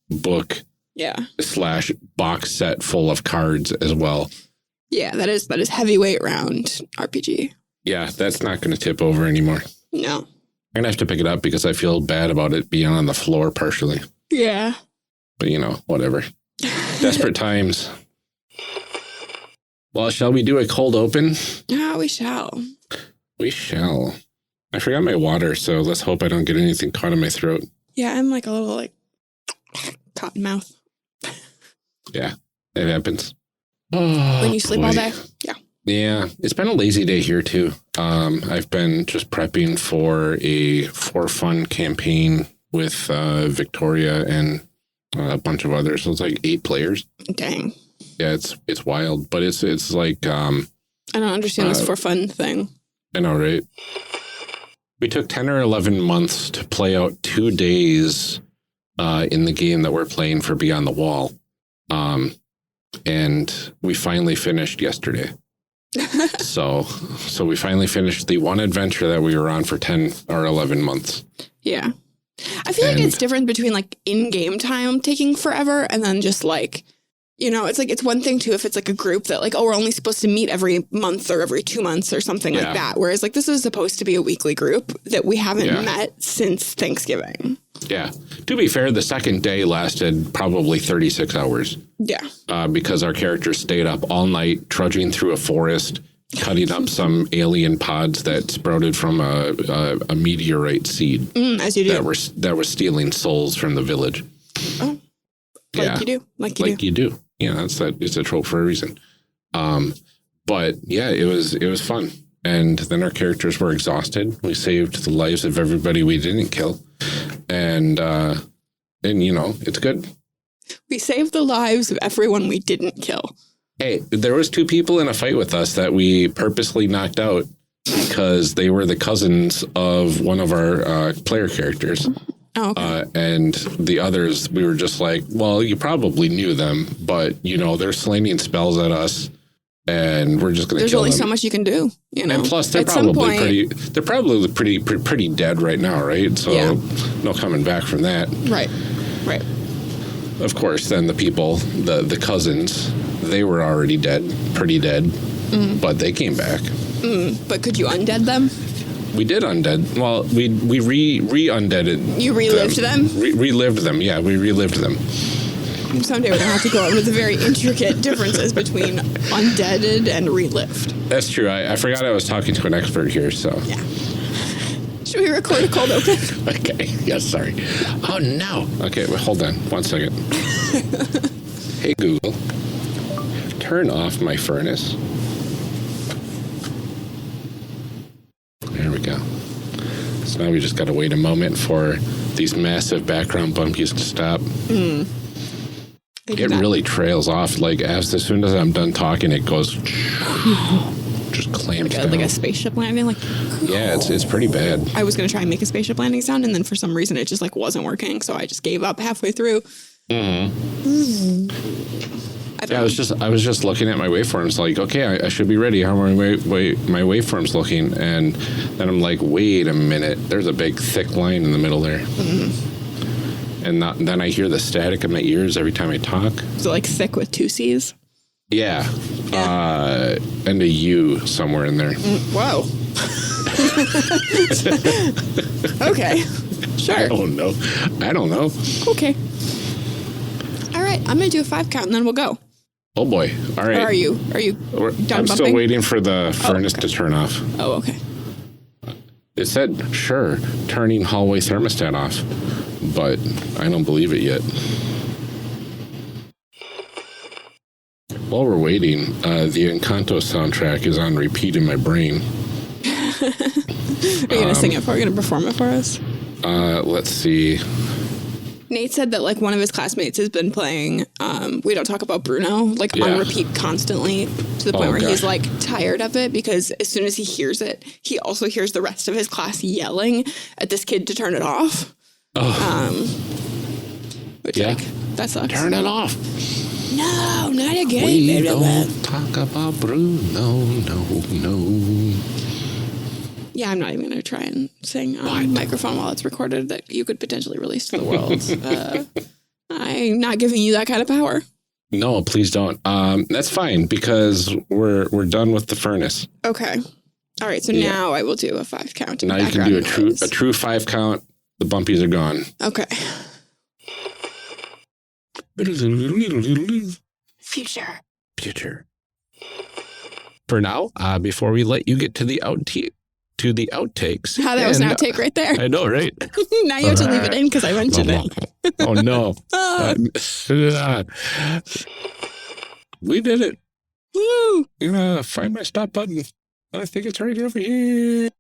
book. Yeah. / box set full of cards as well. Yeah, that is heavyweight round RPG. Yeah, that's not going to tip over anymore. No. I'm going to have to pick it up because I feel bad about it being on the floor partially. Yeah. But, whatever. Desperate times. Well, shall we do a cold open? Yeah, we shall. We shall. I forgot my water, so let's hope I don't get anything caught in my throat. Yeah, I'm like a little like cotton mouth. Yeah, it happens. When you sleep all day. Yeah. Yeah, it's been a lazy day here too. I've been just prepping for a For Fun campaign with Victoria and a bunch of others. So it's like 8 players. Dang. Yeah, it's wild, but it's like I don't understand this For Fun thing. I know, right? We took 10 or 11 months to play out 2 days in the game that we're playing for Beyond the Wall. And we finally finished yesterday. So we finally finished the one adventure that we were on for 10 or 11 months. Yeah. I feel like it's different between like in-game time taking forever and then just like, you know, it's like, it's one thing too if it's like a group that like, oh, we're only supposed to meet every month or every 2 months or something like that. Whereas like this is supposed to be a weekly group that we haven't met since Thanksgiving. Yeah. To be fair, the second day lasted probably 36 hours. Yeah. Because our characters stayed up all night trudging through a forest, cutting up some alien pods that sprouted from a meteorite seed. As you do. That were stealing souls from the village. Oh. Like you do. Like you do. Yeah, it's a trope for a reason. But yeah, it was fun. And then our characters were exhausted. We saved the lives of everybody we didn't kill. And you know, it's good. We saved the lives of everyone we didn't kill. Hey, there was 2 people in a fight with us that we purposely knocked out because they were the cousins of one of our player characters. Oh, okay. And the others, we were just like, well, you probably knew them, but, you know, they're slinging spells at us, and we're just going to kill them. There's only so much you can do, you know. And plus, they're probably pretty dead right now, right? So no coming back from that. Right. Of course, then the people, the cousins, they were already pretty dead, but they came back. But could you undead them? We did undead. Well, we re-undeaded. You relived them? Relived them, yeah. We relived them. Someday we're going to have to go over the very intricate differences between undeaded and relived. That's true. I forgot I was talking to an expert here, so. Yeah. Should we record a cold open? Okay. Yes, sorry. Oh, no. Okay, well, hold on. 1 second. Hey, Google. Turn off my furnace. There we go. So now we just got to wait a moment for these massive background bumpies to stop. It really trails off. Like, as soon as I'm done talking, it goes... just clamps down. Like a spaceship landing? Like, yeah, it's pretty bad. I was going to try and make a spaceship landing sound, and then for some reason it just like wasn't working, so I just gave up halfway through. I was just looking at my waveforms, like, okay, I should be ready. How are my waveforms looking? And then I'm like, wait a minute, there's a big thick line in the middle there. And then I hear the static in my ears every time I talk. Is it like thick with 2 C's? Yeah. And a U somewhere in there. Whoa. Okay. Sure. I don't know. Okay. All right. I'm going to do a 5 count and then we'll go. Oh boy. All right. Or are you done I'm bumping? still waiting for the furnace to turn off. Oh, okay. It said, sure, turning hallway thermostat off, but I don't believe it yet. While we're waiting, the Encanto soundtrack is on repeat in my brain. Are you going to sing it for us? Are you going to perform it for us? Let's see. Nate said that like one of his classmates has been playing We Don't Talk About Bruno like on repeat constantly to the point where he's like tired of it because as soon as he hears it, he also hears the rest of his class yelling at this kid to turn it off. Which like that sucks. Turn it off. No, not again. We don't talk about Bruno. No. Yeah, I'm not even going to try and sing on a microphone while it's recorded that you could potentially release to the world. I'm not giving you that kind of power. No, please don't. That's fine because we're done with the furnace. Okay. All right. So now I will do a 5 count. Now you can do a true 5 count. The bumpies are gone. Okay. Future. For now, before we let you get to the outtakes. That was an outtake right there. I know, right? Now you have to leave it in because I mentioned it. Oh, no. We did it. Woo! I'm going to find my stop button. I think it's right over here.